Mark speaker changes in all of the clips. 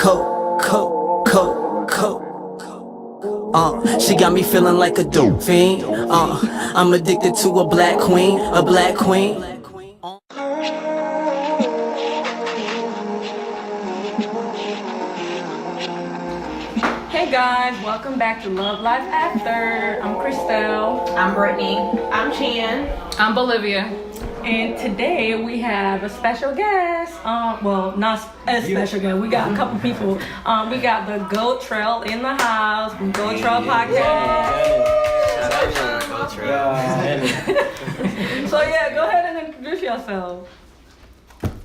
Speaker 1: She got me feeling like a dope fiend. I'm addicted to a black queen,
Speaker 2: Hey guys, welcome back to Love Life After. I'm Christelle.
Speaker 3: I'm Brittany. I'm Chan.
Speaker 2: I'm Bolivia. And today we have a special guest. Well, not a special guest. We got a couple people. We got the Goat Trail in the house from Goat Trail Podcast. So yeah, go ahead and introduce yourself.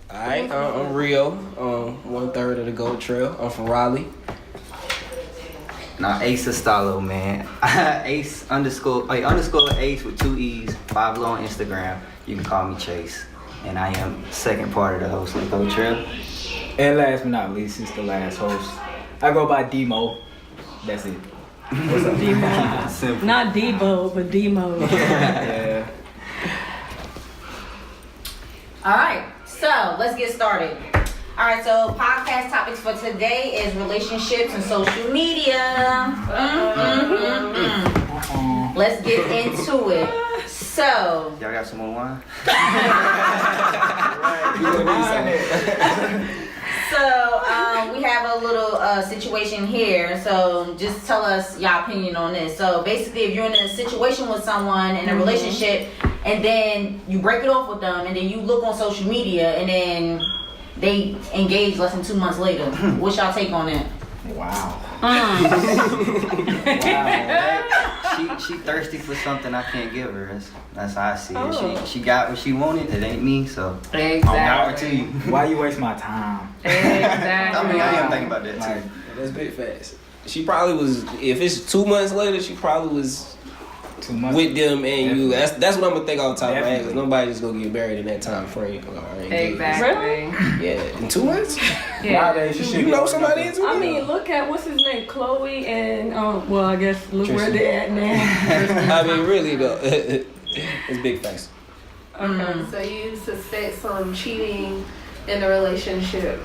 Speaker 4: Alright, I'm Rio, 1/3 of the Goat Trail. I'm from Raleigh.
Speaker 5: Nah, Ace Estalo, man. Ace _ Ace with 2 E's, 5 low on Instagram. You can call me Chase. And I am second part of the host of the Goat Trail.
Speaker 6: And last but not least, it's the last host. I go by Demo. That's it. What's up,
Speaker 2: Demo?
Speaker 5: Simple.
Speaker 2: Not Debo, but Demo.
Speaker 6: Yeah.
Speaker 3: All right, so let's get started. All right, so podcast topics for today is relationships and social media. Let's get into it. So,
Speaker 5: Y'all got some more wine?
Speaker 3: we have a little situation here. So just tell us your opinion on this. So basically, if you're in a situation with someone in a relationship, and then you break it off with them, and then you look on social media, and then they engage less than 2 months later. What's y'all take on that?
Speaker 6: Wow.
Speaker 5: She thirsty for something I can't give her. That's how I see it. She got what she wanted. It ain't me, so power to you.
Speaker 6: Why you waste my time?
Speaker 2: Exactly.
Speaker 5: I mean, I am thinking about that too.
Speaker 4: That's big facts. She probably was, if it's 2 months later, she probably was
Speaker 6: 2 months
Speaker 4: with them and
Speaker 6: Definitely.
Speaker 4: you. That's what I'm gonna think all the time, man.
Speaker 6: Definitely.
Speaker 4: Because nobody's gonna get married in that time frame.
Speaker 2: Exactly.
Speaker 4: Yeah, in 2 months?
Speaker 2: Yeah.
Speaker 6: Nowadays, you should
Speaker 4: You know somebody in 2 months?
Speaker 2: I mean, look at what's his name, Chloe, and well, I guess look where
Speaker 6: Tristan.
Speaker 2: they at now.
Speaker 4: I mean, really though, it's big facts.
Speaker 7: So you suspect some cheating in the relationship?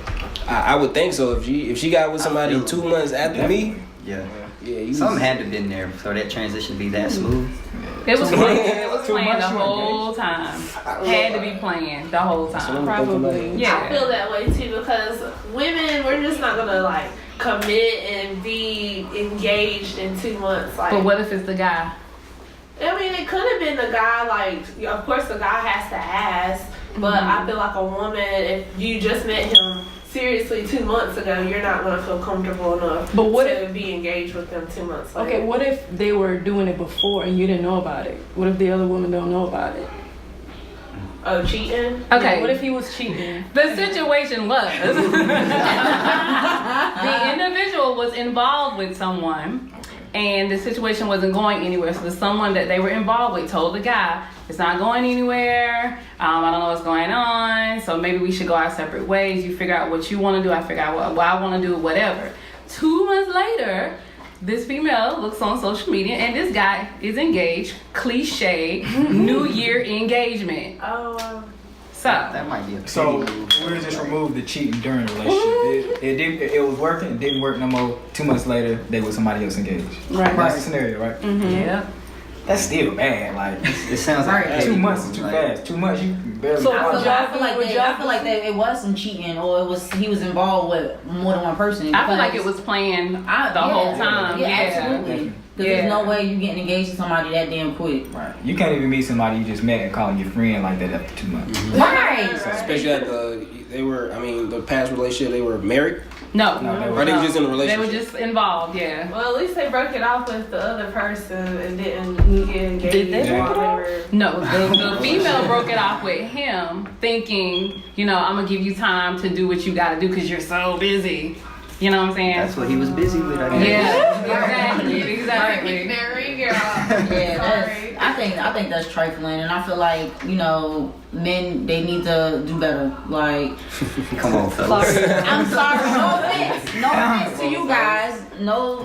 Speaker 4: I would think so. If she got with somebody 2 months after me,
Speaker 5: Yeah.
Speaker 4: you
Speaker 5: Something had to been there for that transition to be that smooth.
Speaker 2: It was playing. It was
Speaker 6: 2
Speaker 2: playing
Speaker 6: months
Speaker 2: the
Speaker 6: you
Speaker 2: whole time. Had to be playing the whole time.
Speaker 4: Probably.
Speaker 7: I
Speaker 2: Yeah.
Speaker 7: feel that way too because women, we're just not gonna like commit and be engaged in 2 months. Like,
Speaker 2: But what if it's the guy?
Speaker 7: I mean, it could have been the guy. Like, of course, the guy has to ask. But I feel like a woman, if you just met him seriously 2 months ago, you're not gonna feel comfortable enough
Speaker 2: But what
Speaker 7: to be engaged with them 2 months later.
Speaker 2: Okay, what if they were doing it before and you didn't know about it? What if the other woman don't know about it?
Speaker 7: Oh, cheating?
Speaker 2: Okay. What if he was cheating? The situation was the individual was involved with someone, and the situation wasn't going anywhere. So the someone that they were involved with told the guy, "It's not going anywhere. I don't know what's going on. So maybe we should go our separate ways. You figure out what you want to do. I figure out what I want to do. Whatever." 2 months later, this female looks on social media and this guy is engaged. Cliche, New Year engagement.
Speaker 7: Oh,
Speaker 2: So
Speaker 5: That might be a
Speaker 6: So
Speaker 5: pity move.
Speaker 6: we'll just remove the cheating during the relationship. It didn't. It was working. It didn't work no more. 2 months later, they with somebody else engaged.
Speaker 2: Right.
Speaker 6: That's the scenario, right?
Speaker 2: yeah.
Speaker 6: That's still bad. Like
Speaker 5: It sounds like
Speaker 3: Right.
Speaker 6: 2 months is too
Speaker 5: like,
Speaker 6: fast. 2 months, you barely.
Speaker 2: So
Speaker 3: I feel
Speaker 2: Y'all
Speaker 3: like that it was some cheating, or he was involved with more than one person.
Speaker 2: I feel like
Speaker 3: because
Speaker 2: it was playing the
Speaker 3: yeah,
Speaker 2: whole time.
Speaker 3: Yeah,
Speaker 2: Yeah.
Speaker 3: absolutely. Because
Speaker 2: Yeah.
Speaker 3: there's no way you getting engaged to somebody that damn quick.
Speaker 6: Right. You can't even meet somebody you just met and calling your friend like that after 2 months.
Speaker 3: Right.
Speaker 4: especially at the past relationship, they were married.
Speaker 2: No.
Speaker 4: Or they were just in a
Speaker 2: They
Speaker 4: relationship.
Speaker 2: were just involved, yeah.
Speaker 7: well, at least they broke it off with the other person and didn't get engaged.
Speaker 2: Did they
Speaker 6: break it
Speaker 7: while
Speaker 2: off?
Speaker 7: were-
Speaker 2: No, the female broke it off with him, thinking, I'm gonna give you time to do what you gotta do because you're so busy. You know what I'm saying?
Speaker 5: That's what he was busy with, I guess.
Speaker 2: Yeah, exactly.
Speaker 7: Very girl.
Speaker 3: Yeah,
Speaker 7: Sorry.
Speaker 3: I think that's trifling, and I feel like men, they need to do better. Like,
Speaker 5: Come on, fellas.
Speaker 3: I'm sorry, no offense to you guys, no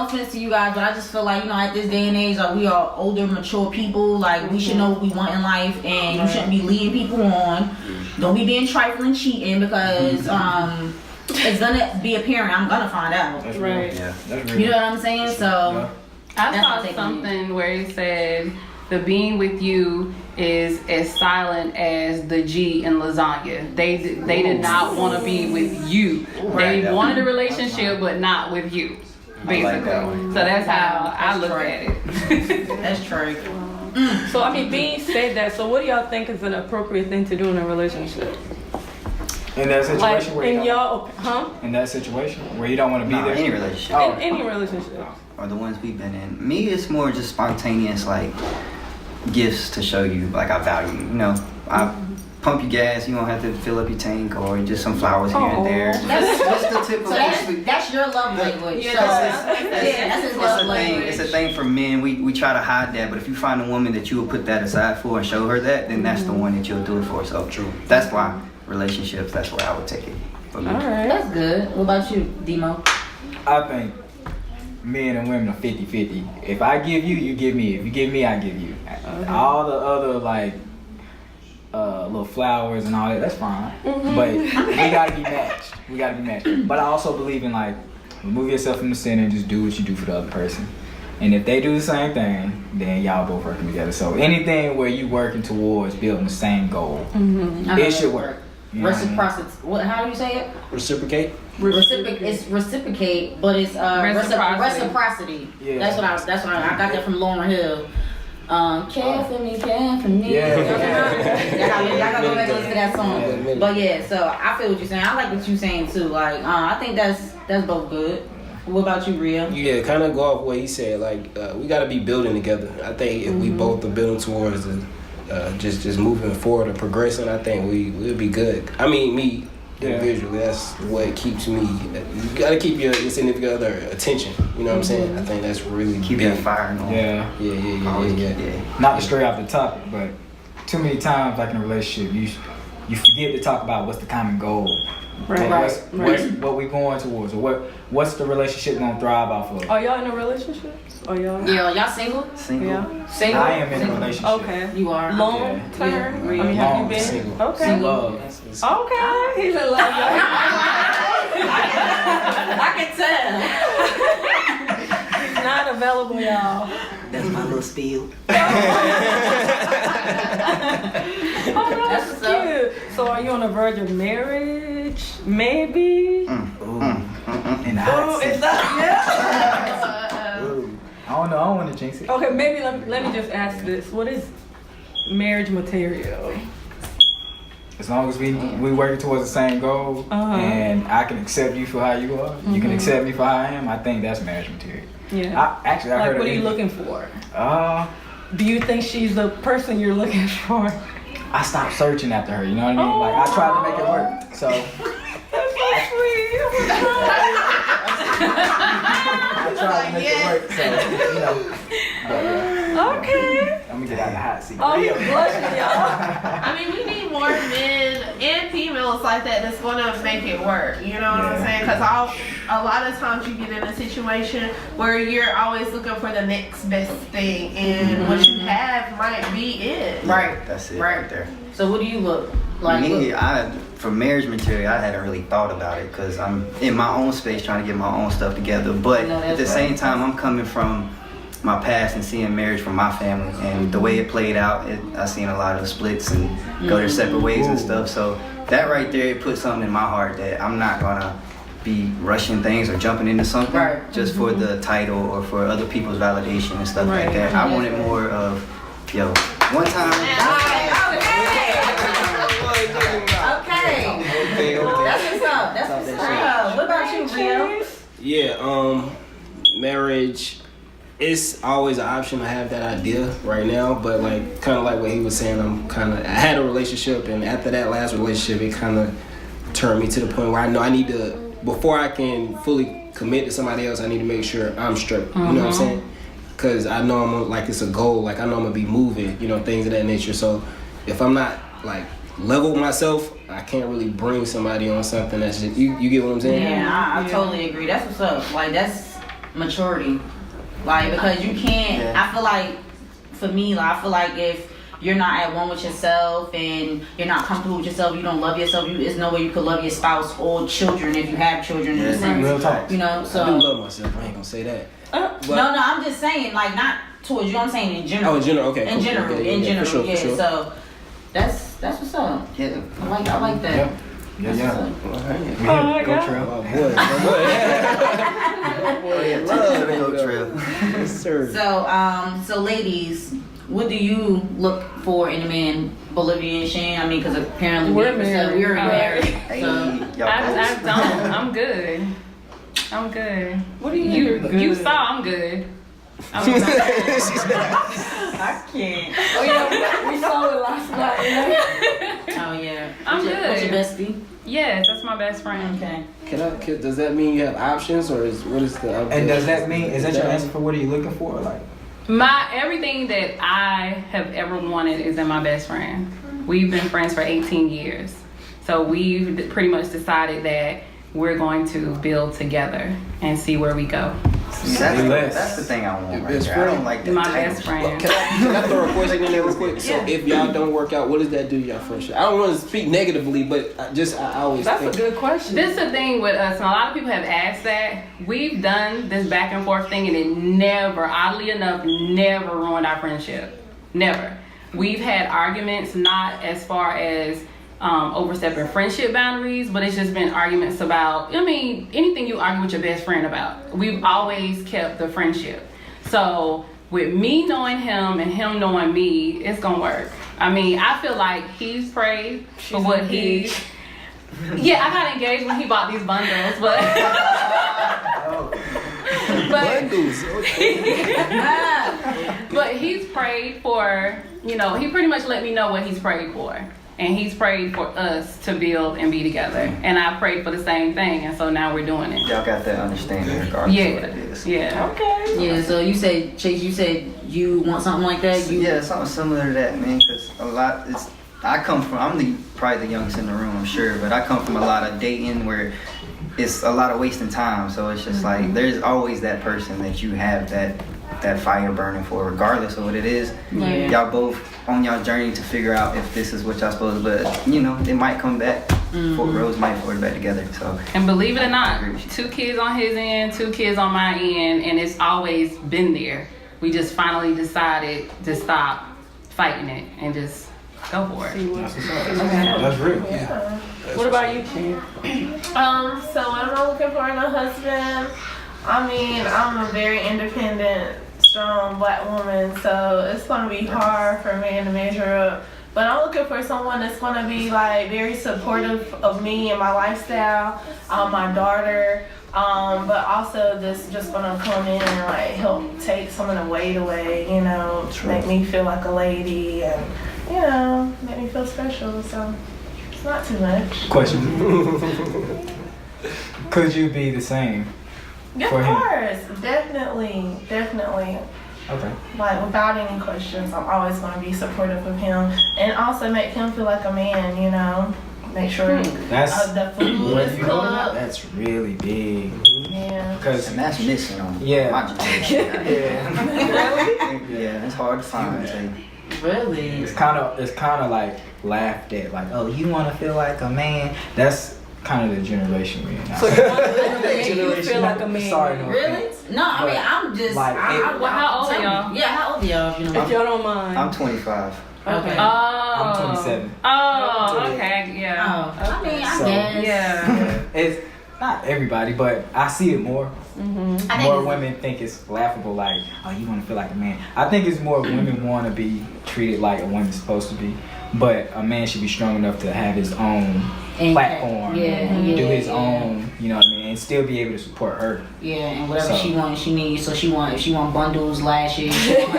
Speaker 3: offense to you guys, but I just feel like at this day and age, like we are older, mature people. Like we should know what we want in life, and you shouldn't be leading people on. Don't be being trifling, cheating because it's gonna be apparent. I'm gonna find out.
Speaker 6: That's
Speaker 2: Right.
Speaker 6: real. Yeah, that's real.
Speaker 3: You know what I'm saying? So
Speaker 2: I
Speaker 3: That's
Speaker 2: saw
Speaker 3: what they
Speaker 2: something where it said the being with you is as silent as the G in lasagna. They did not want to be with you. They wanted a relationship, but not with you. Basically.
Speaker 5: like that one.
Speaker 2: So that's how I
Speaker 3: That's
Speaker 2: look
Speaker 3: true.
Speaker 2: at it.
Speaker 3: that's true.
Speaker 8: So I mean, being said that, so what do y'all think is an appropriate thing to do in a relationship?
Speaker 6: In that
Speaker 8: Like
Speaker 6: situation where you
Speaker 8: in
Speaker 6: don't,
Speaker 8: y'all,
Speaker 6: in that situation where you don't want to be
Speaker 5: Nah,
Speaker 6: there.
Speaker 5: any relationship.
Speaker 6: Oh.
Speaker 8: in any relationship.
Speaker 5: Or the ones we've been in. Me, it's more just spontaneous, like gifts to show you, like I value. You know, I pump you gas. You don't have to fill up your tank, or just some flowers here and there.
Speaker 3: That's,
Speaker 5: Just the typical.
Speaker 3: that's your love language.
Speaker 2: Yeah,
Speaker 3: So, that's his
Speaker 5: It's
Speaker 3: love
Speaker 5: a thing.
Speaker 3: language.
Speaker 5: It's a thing for men. We try to hide that, but if you find a woman that you will put that aside for and show her that, then that's the one that you'll do it for. So true. That's why relationships. That's where I would take it. For me.
Speaker 8: All right.
Speaker 3: That's good. What about you, Demo?
Speaker 6: I think men and women are 50-50. If I give you, you give me. If you give me, I give you. All the other like little flowers and all that, that's fine. But we gotta be matched. We gotta be matched. But I also believe in like remove yourself from the center and just do what you do for the other person. And if they do the same thing, then y'all both working together. So anything where you working towards building the same goal, it should work. You know what I mean?
Speaker 3: Reciprocity. What? How do you say it?
Speaker 4: Reciprocate.
Speaker 3: It's reciprocate, but it's reciprocity.
Speaker 6: Yeah.
Speaker 3: That's what I got that from Lauryn Hill. Care for me, care for me.
Speaker 6: Yeah.
Speaker 3: Y'all gotta go back and listen to that song.
Speaker 4: Yeah.
Speaker 3: But yeah, so I feel what you're saying. I like what you're saying too. Like, I think that's both good. What about you, Rio?
Speaker 4: Yeah, kind of go off what he said. Like, we got to be building together. I think if we both are building towards the, just moving forward and progressing, I think we'll be good. I mean, me individually, that's what keeps me. You got to keep your significant other attention. You know what I'm saying? I think that's really
Speaker 5: Keep
Speaker 4: big.
Speaker 5: that fire going.
Speaker 6: Yeah.
Speaker 4: Yeah.
Speaker 6: Not to stray off the topic, but too many times, like in a relationship, you forget to talk about what's the common goal.
Speaker 8: Right.
Speaker 6: What's what we going towards, or what's the relationship gonna thrive off of?
Speaker 8: Are y'all in a relationship? Are y'all?
Speaker 3: Yeah, y'all single?
Speaker 5: Single.
Speaker 8: Yeah.
Speaker 3: Single?
Speaker 6: I am in a
Speaker 3: Single.
Speaker 6: relationship.
Speaker 8: Okay.
Speaker 3: You are.
Speaker 8: Long
Speaker 6: Yeah.
Speaker 8: term?
Speaker 3: Yeah.
Speaker 8: I mean, have you
Speaker 6: Long,
Speaker 8: been?
Speaker 4: single.
Speaker 8: Okay.
Speaker 6: Love.
Speaker 8: Okay. He's in love.
Speaker 3: I can tell.
Speaker 8: He's not available, y'all.
Speaker 5: That's my little spiel.
Speaker 8: Oh, no, that's
Speaker 3: That's what's
Speaker 8: cute. So are you on the verge of marriage? Maybe?
Speaker 6: In the hot
Speaker 8: Oh,
Speaker 6: seat.
Speaker 8: is that,
Speaker 6: I don't know. I don't want to jinx it.
Speaker 8: yeah? Okay, maybe let me just ask this. What is marriage material?
Speaker 6: As long as we working towards the same goal, and I can accept you for how you are, you can accept me for how I am. I think that's marriage material.
Speaker 8: Yeah.
Speaker 6: I
Speaker 8: Like,
Speaker 6: heard
Speaker 8: what
Speaker 6: of
Speaker 8: are you
Speaker 6: it.
Speaker 8: looking for? Do
Speaker 6: Do
Speaker 8: you think she's the person you're looking for?
Speaker 6: I stopped searching after her. You know what I mean? Like I tried to make it work. So
Speaker 8: That's so sweet.
Speaker 6: I tried to make it work. So you know. But yeah,
Speaker 8: Okay.
Speaker 6: I'm gonna get out of the hot seat.
Speaker 8: Oh, he's
Speaker 6: Real.
Speaker 8: blushing, y'all.
Speaker 7: I mean, we need more men and females like that that's gonna make it work. You know what I'm
Speaker 6: Yeah.
Speaker 7: saying? Because a lot of times you get in a situation where you're always looking for the next best thing, and what you have might be it.
Speaker 3: Right.
Speaker 5: That's it
Speaker 3: Right.
Speaker 5: right there.
Speaker 3: So what do you look like?
Speaker 5: Me, for marriage material, I hadn't really thought about it because I'm in my own space trying to get my own stuff together. But
Speaker 3: No,
Speaker 5: at the
Speaker 3: that's
Speaker 5: same time, I'm coming from my past and seeing marriage from my family and the way it played out. I seen a lot of splits and go their separate ways and stuff. So that right there, it put something in my heart that I'm not gonna be rushing things or jumping into something just for the title or for other people's validation and stuff like that. I wanted more of, one time.
Speaker 3: Okay. That's what's up. That's what's up. What about you, Rio?
Speaker 4: Yeah, marriage, it's always an option. I have that idea right now, but like kind of like what he was saying, I had a relationship, and after that last relationship, it kind of turned me to the point where I know I need to, before I can fully commit to somebody else, I need to make sure I'm straight. You know what I'm saying? Because I know I'm like, it's a goal. Like I know I'm gonna be moving, things of that nature. So if I'm not like level with myself, I can't really bring somebody on something that's just, you get what I'm saying?
Speaker 3: Yeah, I totally agree. That's what's up. Like that's maturity. Like because you can't. I feel like for me, like I feel like if you're not at one with yourself and you're not comfortable with yourself, you don't love yourself, there's no way you could love your spouse or children if you have children in a sense.
Speaker 6: Real talk.
Speaker 3: You know, so
Speaker 4: I do love myself. I ain't gonna say that.
Speaker 3: no, I'm just saying, like, not towards you. I'm saying in general.
Speaker 4: Oh, in general, okay.
Speaker 3: In
Speaker 4: cool.
Speaker 3: general,
Speaker 4: Okay,
Speaker 3: in general,
Speaker 4: for
Speaker 3: yeah.
Speaker 4: sure.
Speaker 3: So that's what's up.
Speaker 5: Yeah.
Speaker 3: I like that.
Speaker 6: Yeah.
Speaker 3: That's
Speaker 6: Yeah.
Speaker 3: what's up.
Speaker 8: Oh my
Speaker 6: Go
Speaker 8: God.
Speaker 6: Trail.
Speaker 4: Oh boy,
Speaker 5: Oh yeah, love the go trail.
Speaker 4: yes, sir.
Speaker 3: So ladies, what do you look for in a man? Bolivia and Shane? I mean, because apparently
Speaker 8: We're married.
Speaker 3: We're married.
Speaker 5: Hey,
Speaker 3: So,
Speaker 5: y'all
Speaker 2: I
Speaker 5: both.
Speaker 2: don't. I'm good. I'm good.
Speaker 8: What do you mean? Good?
Speaker 2: You saw I'm good. I'm
Speaker 3: I can't.
Speaker 8: Oh yeah, we saw it last night. You know?
Speaker 3: Oh yeah.
Speaker 2: I'm
Speaker 3: What's your
Speaker 2: good.
Speaker 3: bestie?
Speaker 2: Yes, that's my best friend.
Speaker 3: Okay.
Speaker 4: Does that mean you have options, or what is the?
Speaker 6: And does that mean, is that your answer for what are you looking for? Like,
Speaker 2: Everything that I have ever wanted is in my best friend. We've been friends for 18 years. So we've pretty much decided that we're going to build together and see where we go.
Speaker 5: That's the thing I want right there. I don't like that
Speaker 2: My
Speaker 5: title.
Speaker 2: best friend.
Speaker 4: Can I throw a question in there real quick? So if y'all don't work out, what does that do to y'all friendship? I don't want to speak negatively, but I always
Speaker 8: That's
Speaker 4: think.
Speaker 8: a good question.
Speaker 2: This is the thing with us, and a lot of people have asked that. We've done this back and forth thing, and it never, oddly enough, never ruined our friendship. Never. We've had arguments, not as far as overstepping friendship boundaries, but it's just been arguments about, anything you argue with your best friend about. We've always kept the friendship. So with me knowing him and him knowing me, it's gonna work. I feel like he's prayed for what he's. Yeah, I got engaged when he bought these bundles, but
Speaker 4: Bundles.
Speaker 2: but he's prayed for, he pretty much let me know what he's prayed for. And he's prayed for us to build and be together. And I prayed for the same thing, and so now we're doing it.
Speaker 5: Y'all got that understanding regardless of what it is.
Speaker 2: Yeah.
Speaker 8: Okay.
Speaker 3: Yeah. So you said, Chase, you want something like that?
Speaker 5: Yeah, something similar to that, man. Because I'm probably the youngest in the room, I'm sure, but I come from a lot of dating where it's a lot of wasting time. So it's just like there's always that person that you have that fire burning for, regardless of what it is.
Speaker 3: Yeah.
Speaker 5: Y'all both on y'all journey to figure out if this is what y'all supposed, but it might come back. Four roads might fall back together. So.
Speaker 2: And believe it or not, 2 kids on his end, 2 kids on my end, and it's always been there. We just finally decided to stop fighting it and just go for it.
Speaker 6: that's real.
Speaker 8: Yeah. What about you, Chan?
Speaker 7: So what am I looking for in a husband? I'm a very independent, strong black woman, so it's gonna be hard for me to measure up. But I'm looking for someone that's gonna be like very supportive of me and my lifestyle, my daughter, but also that's just gonna come in and like help take some of the weight away, make me feel like a lady and make me feel special. So it's not too much.
Speaker 6: Question. Could you be the same?
Speaker 7: Yeah,
Speaker 6: For
Speaker 7: of
Speaker 6: him.
Speaker 7: course, definitely.
Speaker 6: Okay.
Speaker 7: Like without any questions, I'm always going to be supportive of him, and also make him feel like a man. Make sure
Speaker 6: That's
Speaker 7: the food is cooked.
Speaker 6: That's really big.
Speaker 7: Yeah.
Speaker 6: Because
Speaker 5: And that's missing on my
Speaker 6: yeah,
Speaker 5: generation.
Speaker 6: yeah.
Speaker 5: Yeah, it's hard to find. So.
Speaker 3: Really?
Speaker 6: It's kind of like laughed at, like, oh, you want to feel like a man? That's kind of the generation we're in now.
Speaker 8: You feel like a man.
Speaker 6: Sorry, no
Speaker 3: Really?
Speaker 6: offense.
Speaker 3: No, I'm just.
Speaker 6: Like,
Speaker 2: Well, how old are y'all?
Speaker 3: Yeah, how old are y'all? If you know.
Speaker 8: If y'all don't mind.
Speaker 5: I'm 25.
Speaker 3: Okay.
Speaker 6: I'm 27.
Speaker 2: Oh, okay, yeah.
Speaker 3: I
Speaker 6: So-
Speaker 3: guess.
Speaker 2: Yeah.
Speaker 6: It's not everybody, but I see it more.
Speaker 3: I think
Speaker 6: More
Speaker 3: it's-
Speaker 6: women think it's laughable, like, oh, you want to feel like a man. I think it's more women want to be treated like a woman's supposed to be, but a man should be strong enough to have his own platform, do his own, and still be able to support her.
Speaker 3: Yeah, and whatever
Speaker 6: So-
Speaker 3: she wants, she needs. So if she want bundles, lashes. She want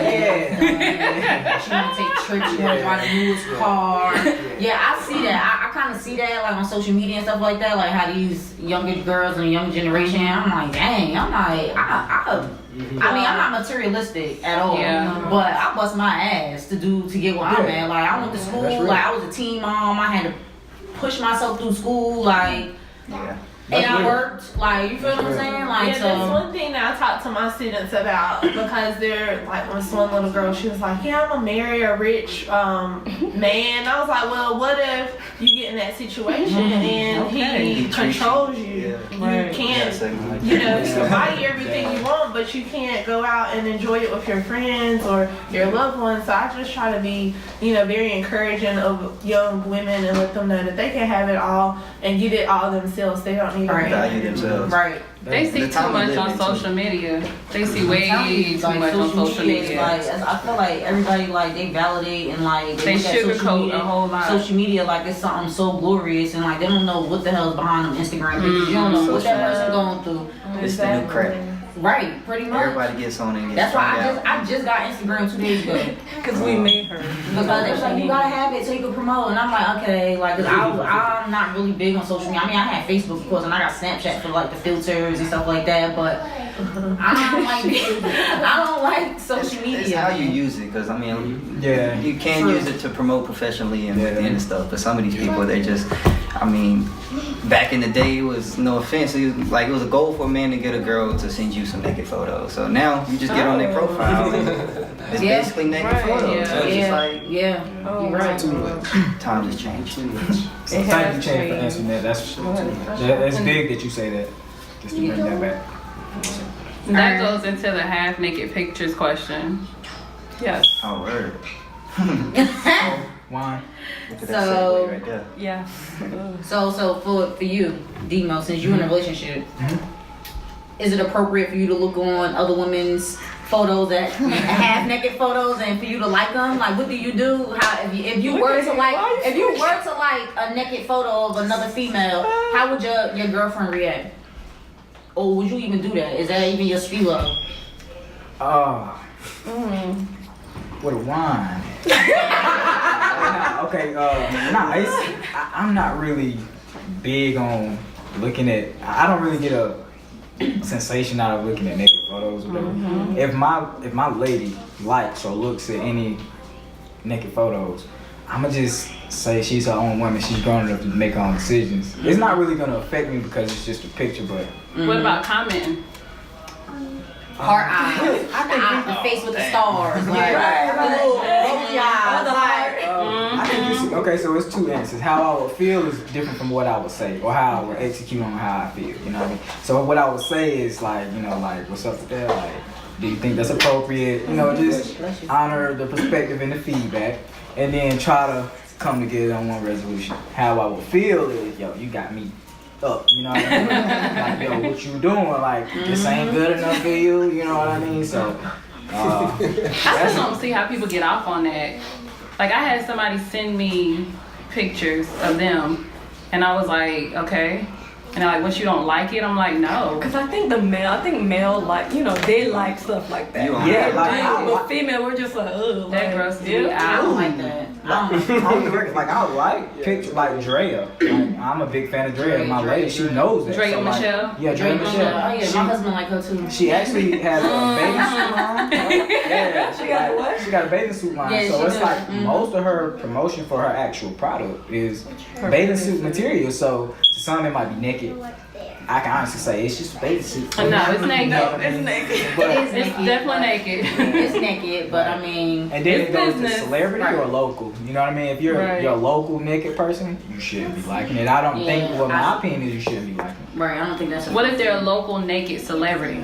Speaker 3: she want to take trips. She want to ride a newest car. Yeah, I see that. I kind of see that like on social media and stuff like that. Like how these younger girls and the young generation. I'm like, dang. I'm like, I'm not materialistic at all.
Speaker 2: Yeah.
Speaker 3: But I bust my ass to get where I'm at. Like I went to school. Like I was a teen mom. I had to push myself through school. Like.
Speaker 5: Yeah.
Speaker 3: And I worked, like, you feel what I'm saying? Like,
Speaker 7: Yeah, that's one thing that I talk to my students about, because they're like, this one little girl, she was like, yeah, I'm gonna marry a rich man. I was like, well, what if you get in that situation and he controls you?
Speaker 5: Yeah.
Speaker 7: You can't, you know, you can buy everything you want, but you can't go out and enjoy it with your friends or your loved ones. So I just try to be, you know, very encouraging of young women and let them know that they can have it all and get it all themselves. They don't need
Speaker 3: Right.
Speaker 7: a
Speaker 5: Value themselves.
Speaker 3: Right.
Speaker 2: They see
Speaker 5: The
Speaker 2: too
Speaker 5: time we
Speaker 2: much
Speaker 5: live
Speaker 2: on
Speaker 5: in, too.
Speaker 2: social media. They see way
Speaker 3: Like,
Speaker 2: too much on social
Speaker 3: is
Speaker 2: media.
Speaker 3: Like, I feel like everybody, like, they validate and, like,
Speaker 2: They
Speaker 3: look at social
Speaker 2: sugarcoat
Speaker 3: media-
Speaker 2: a whole lot.
Speaker 3: Social media, like, it's something so glorious, and, like, they don't know what the hell's behind them Instagram pictures. You don't know what that person going through.
Speaker 5: It's the new crack.
Speaker 3: Right, pretty much.
Speaker 5: Everybody gets on and gets
Speaker 3: That's why
Speaker 5: found
Speaker 3: I just got Instagram 2 days ago.
Speaker 8: Because we made her.
Speaker 3: Because they was like, you gotta have it so you can promote. And I'm like, okay, like, 'cause I'm not really big on social media. I mean, I had Facebook, of course, and I got Snapchat for, like, the filters and stuff like that, but I don't like social media.
Speaker 5: It's how you use it, because I mean,
Speaker 6: Yeah.
Speaker 5: you can use it to promote professionally and and stuff. But some of these people, they just, I mean, back in the day, it was no offense, it was a goal for a man to get a girl to send you some naked photos. So now you just get on their profile, and it's
Speaker 3: Yeah.
Speaker 5: basically naked
Speaker 8: Right,
Speaker 5: photos.
Speaker 8: yeah.
Speaker 5: So it's just like
Speaker 8: Oh,
Speaker 3: You're right.
Speaker 5: times has changed.
Speaker 6: So
Speaker 8: It
Speaker 6: thank
Speaker 8: has
Speaker 6: you, Chad, for
Speaker 8: changed.
Speaker 6: answering that. That's big that you say that. Just to bring that back.
Speaker 2: That goes into the half naked pictures question.
Speaker 8: Yes.
Speaker 5: Oh, word.
Speaker 6: Wine.
Speaker 5: Look at that
Speaker 3: So-
Speaker 5: segue right there.
Speaker 8: Yes.
Speaker 3: So for you, Demo, since you're in a relationship, is it appropriate for you to look on other women's photos, that half naked photos, and for you to like them? Like, what do you do? How if you were to like a naked photo of another female, how would your girlfriend react? Or would you even do that? Is that even your stilo?
Speaker 6: With a wine. I'm not really big on looking at. I don't really get a sensation out of looking at naked photos or whatever. If my lady likes or looks at any naked photos, I'ma just say she's her own woman. She's grown enough to make her own decisions. It's not really gonna affect me because it's just a picture, but
Speaker 2: What about commenting?
Speaker 3: Heart eyes, the face with the stars, like the little rolly eyes, like.
Speaker 6: I think okay, so it's two answers. How I would feel is different from what I would say, or how I would execute on how I feel. You know what I mean? So what I would say is like, you know, like, what's up with that? Like, do you think that's appropriate? You know, just honor the perspective and the feedback, and then try to come together on one resolution. How I would feel is, yo, you got me up. You know what I mean? Like, yo, what you doing? Like, this ain't good enough for you. You know what I mean? So.
Speaker 2: I still don't see how people get off on that. Like, I had somebody send me pictures of them, and I was like, okay. And they're like, what, you don't like it? I'm like, no.
Speaker 8: Because I think male, like, you know, they like stuff like that.
Speaker 6: Yeah, like,
Speaker 8: But female, we're just like, ugh.
Speaker 2: That
Speaker 8: like,
Speaker 2: grosses me
Speaker 3: I
Speaker 2: out.
Speaker 3: don't like that.
Speaker 6: On the record, like, I like pictures like Drea. Like, I'm a big fan of Drea. My lady, she knows that.
Speaker 2: Drea
Speaker 6: So, like,
Speaker 2: Michelle?
Speaker 6: Yeah, Drea Michelle.
Speaker 3: Oh yeah, my husband like her too.
Speaker 6: She actually has a bathing suit line. Yeah,
Speaker 8: She got a what?
Speaker 6: She got a bathing suit line.
Speaker 3: Yeah,
Speaker 6: So
Speaker 3: she
Speaker 6: it's
Speaker 3: does.
Speaker 6: like most of her promotion for her actual product is bathing suit material. So to some it might be naked. I can honestly say it's just a bathing suit.
Speaker 2: No, it's naked.
Speaker 8: It's naked.
Speaker 6: But,
Speaker 2: It's definitely naked.
Speaker 3: It's naked, but I mean,
Speaker 6: and then
Speaker 2: It's
Speaker 6: it goes
Speaker 2: business.
Speaker 6: to celebrity or local. You know what I mean? If you're
Speaker 8: Right.
Speaker 6: a local naked person, you shouldn't be liking it. I don't think.
Speaker 3: Yeah,
Speaker 6: Well, my opinion is you shouldn't be liking it.
Speaker 3: right? I don't think that's.
Speaker 2: What if they're a local naked celebrity?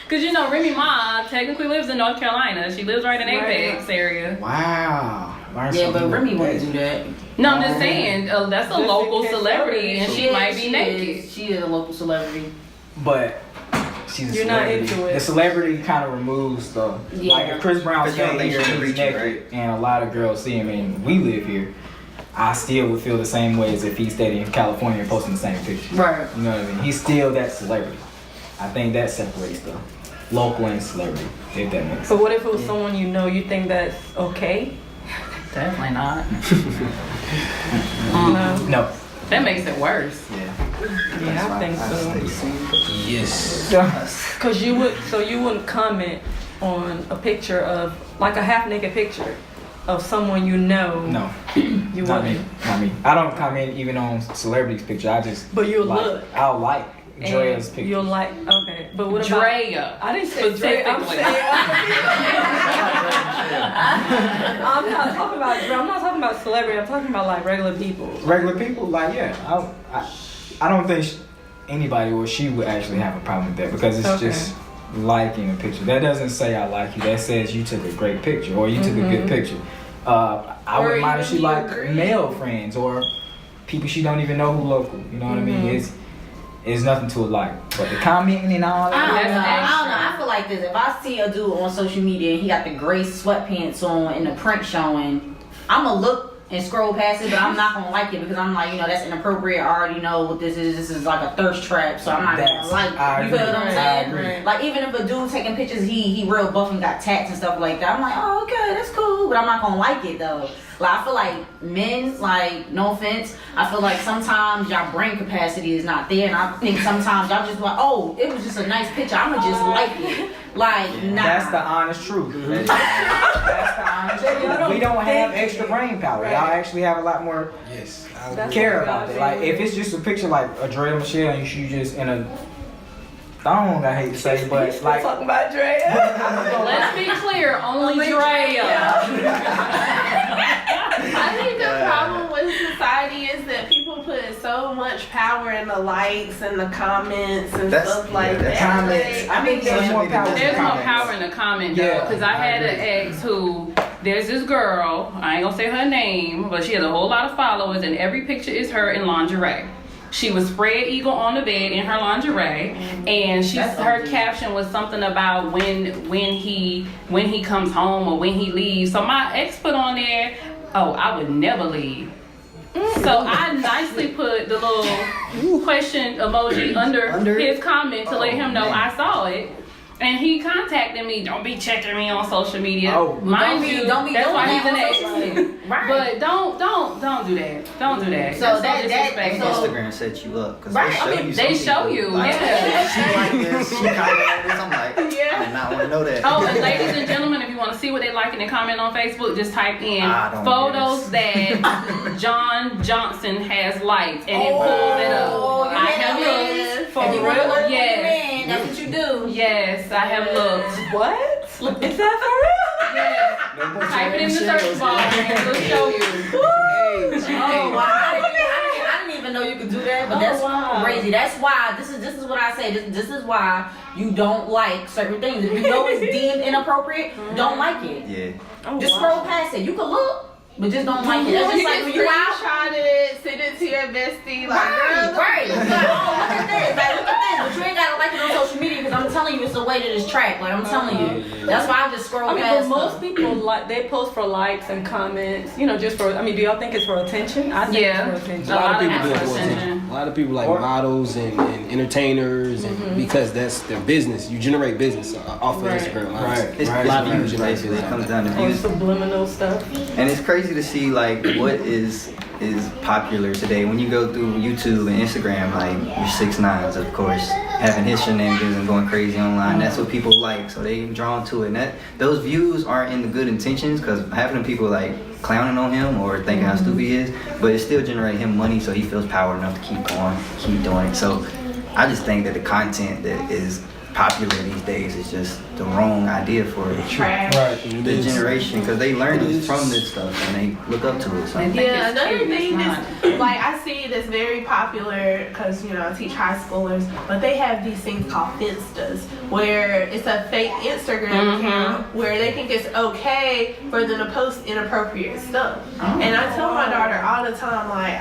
Speaker 2: Because, you know, Remy Ma technically lives in North Carolina. She lives right in Apex area.
Speaker 6: Wow. Learn
Speaker 3: Yeah,
Speaker 6: something
Speaker 3: but Remy
Speaker 6: new.
Speaker 3: wouldn't do that.
Speaker 2: No, I'm just saying, that's a
Speaker 8: Just in
Speaker 2: local
Speaker 8: case
Speaker 2: celebrity, and she might be naked.
Speaker 3: She is a local celebrity.
Speaker 6: But she's a
Speaker 8: You're not
Speaker 6: celebrity.
Speaker 8: into it.
Speaker 6: The celebrity kind of removes the
Speaker 3: Yeah.
Speaker 6: like if Chris Brown
Speaker 5: But you don't
Speaker 6: stayed
Speaker 5: think
Speaker 6: here
Speaker 5: she
Speaker 6: and
Speaker 5: would
Speaker 6: he's
Speaker 5: reach you,
Speaker 6: naked, and a lot of girls see him and we live here, I still would feel the same way as if he stayed in California and posting the same picture.
Speaker 3: Right.
Speaker 6: You know what I mean? He's still that celebrity. I think that separates the local and celebrity, if that makes sense.
Speaker 8: But what if it was someone you know, you think that's okay?
Speaker 2: Definitely not.
Speaker 8: No.
Speaker 6: No.
Speaker 2: That makes it worse.
Speaker 8: Yeah, I think so.
Speaker 4: Yes.
Speaker 8: Cause you wouldn't comment on a picture of like a half naked picture of someone you know.
Speaker 6: No,
Speaker 8: You
Speaker 6: not
Speaker 8: wouldn't.
Speaker 6: me. Not me. I don't comment even on celebrities' picture. I just.
Speaker 8: But you'll
Speaker 6: like,
Speaker 8: look.
Speaker 6: I'll like Drea's
Speaker 8: And
Speaker 6: picture.
Speaker 8: you'll like, okay. But what about
Speaker 2: Drea.
Speaker 8: I didn't say Dre. I'm
Speaker 2: Specifically.
Speaker 8: saying. I'm not talking about Dre. I'm not talking about celebrity. I'm talking about like regular people.
Speaker 6: Regular people, like I don't think anybody or she would actually have a problem with that because it's
Speaker 8: Okay.
Speaker 6: just liking a picture. That doesn't say I like you. That says you took a great picture or you took a good picture. I
Speaker 7: Or
Speaker 6: wouldn't mind if
Speaker 7: even
Speaker 6: she
Speaker 7: you
Speaker 6: like
Speaker 7: agree.
Speaker 6: male friends or people she don't even know who local. You know what I mean? It's nothing to a like. But the commenting and all
Speaker 3: I
Speaker 6: that.
Speaker 3: don't know.
Speaker 2: That's
Speaker 3: I don't know. I feel like this. If I see a dude on social media and he got the gray sweatpants on and the print showing, I'ma look and scroll past it, but I'm not gonna like it because I'm like, that's inappropriate. I already know what this is. This is like a thirst trap, so I'm not gonna like it.
Speaker 6: I
Speaker 3: You feel
Speaker 6: agree.
Speaker 3: what I'm
Speaker 6: I
Speaker 3: saying?
Speaker 6: agree.
Speaker 3: Like even if a dude taking pictures, he real buff and got tats and stuff like that. I'm like, oh okay, that's cool, but I'm not gonna like it though. Like I feel like men, like no offense, I feel like sometimes y'all brain capacity is not there, and I think sometimes y'all just like, oh, it was just a nice picture. I'ma just like it. Like nah.
Speaker 6: That's the honest truth. That's the honest truth. We don't have extra brain power. Y'all actually have a lot more
Speaker 4: Yes,
Speaker 6: care about it. Like if it's just a picture like a Dre or Michelle and you just in a thong, I hate to say, but like
Speaker 8: talking about Dre.
Speaker 2: Let's be clear, only Drea.
Speaker 7: I think the problem with society is that people put so much power in the likes and the comments and stuff like that.
Speaker 6: comments. I mean, there's more power.
Speaker 2: There's
Speaker 6: in
Speaker 2: more
Speaker 6: comments.
Speaker 2: power in the comment though,
Speaker 6: Yeah,
Speaker 2: because I had
Speaker 6: I
Speaker 2: an ex who, there's this girl, I ain't gonna say her name, but she has a whole lot of followers and every picture is her in lingerie. She was spread eagle on the bed in her lingerie, and her caption was something about when he comes home or when he leaves. So my ex put on there, oh, I would never leave. So I nicely put the little question emoji under his comment to let him know I saw it. And he contacted me. Don't be checking me on social media.
Speaker 6: Oh.
Speaker 3: Don't
Speaker 2: Mind
Speaker 3: be
Speaker 2: you,
Speaker 3: doing
Speaker 2: that's why
Speaker 3: that
Speaker 2: he's an
Speaker 3: on
Speaker 2: ex.
Speaker 3: social media. Right.
Speaker 2: But don't do that. Don't do that.
Speaker 3: So
Speaker 2: That's
Speaker 3: that-
Speaker 2: so
Speaker 3: that-
Speaker 2: disrespectful.
Speaker 3: so-
Speaker 5: Instagram set you up because
Speaker 3: Right,
Speaker 5: they
Speaker 3: I
Speaker 5: show
Speaker 3: mean,
Speaker 5: you.
Speaker 2: they
Speaker 5: some
Speaker 2: show
Speaker 5: people,
Speaker 2: you,
Speaker 5: like,
Speaker 2: yeah.
Speaker 5: She like this. She kind of like this. I'm like, I did not want to know that.
Speaker 2: Oh, and ladies and gentlemen, if you want to see what they like and comment on Facebook, just type in
Speaker 5: I don't
Speaker 2: photos
Speaker 5: guess.
Speaker 2: that John Johnson has liked, and it pulls it up.
Speaker 3: Oh, you
Speaker 2: I
Speaker 3: hear
Speaker 2: have
Speaker 3: that,
Speaker 2: looked.
Speaker 3: ladies?
Speaker 8: For
Speaker 3: If you want to
Speaker 8: real?
Speaker 3: work with
Speaker 2: Yes.
Speaker 3: your man, that's what you do.
Speaker 2: Yes, I have looked.
Speaker 8: What? Is that for real?
Speaker 2: Yes. Type it in the search bar and it'll show you.
Speaker 3: Oh wow! I didn't even know you could do that, but that's crazy. That's why this is what I say. This is why you don't like certain things. If you know it's deemed inappropriate, don't like it.
Speaker 5: Yeah.
Speaker 3: Just scroll past it. You can look, but just don't like it. That's just
Speaker 7: You
Speaker 3: like
Speaker 7: can
Speaker 3: when you out.
Speaker 7: screenshot it, send it to your bestie, like,
Speaker 3: Right,
Speaker 7: girl,
Speaker 3: right. It's like, oh, look at this. Like, look at this. But you ain't gotta like it on social media because I'm telling you it's the way that it's tracked. Like, I'm telling you. That's why I just scroll
Speaker 8: I mean,
Speaker 3: past
Speaker 8: but most
Speaker 3: stuff.
Speaker 8: people they post for likes and comments, just for. I mean, do y'all think it's for attention? I think
Speaker 2: Yeah.
Speaker 8: it's for attention.
Speaker 4: A lot of people do it
Speaker 2: That's
Speaker 4: for
Speaker 2: attention.
Speaker 4: attention. A lot of people like models and entertainers, and because that's their business. You generate business off of
Speaker 8: Right.
Speaker 4: Instagram.
Speaker 6: Right.
Speaker 5: It's
Speaker 4: A lot of people
Speaker 5: business,
Speaker 4: generate
Speaker 5: basically.
Speaker 4: business.
Speaker 5: It comes
Speaker 4: off
Speaker 5: down to
Speaker 8: Or
Speaker 5: views.
Speaker 8: subliminal stuff.
Speaker 5: And it's crazy to see like what is popular today. When you go through YouTube and Instagram, like your 6ix9ines, of course, having his shenanigans and going crazy online. That's what people like, so they drawn to it. And those views aren't in the good intentions, because half of them people like clowning on him or thinking how stupid he is, but it still generating him money, so he feels power enough to keep going, keep doing it. So I just think that the content that is popular these days is just the wrong idea for
Speaker 7: trash.
Speaker 6: Right.
Speaker 5: the generation, because they learn it from this stuff and they look up to it. So.
Speaker 7: Yeah, another
Speaker 2: cute,
Speaker 7: thing
Speaker 2: it's
Speaker 7: is, like, I see that's very popular because, I teach high schoolers, but they have these things called Finstas, where it's a fake Instagram account where they think it's okay for them to post inappropriate stuff. And I tell my daughter all the time, like,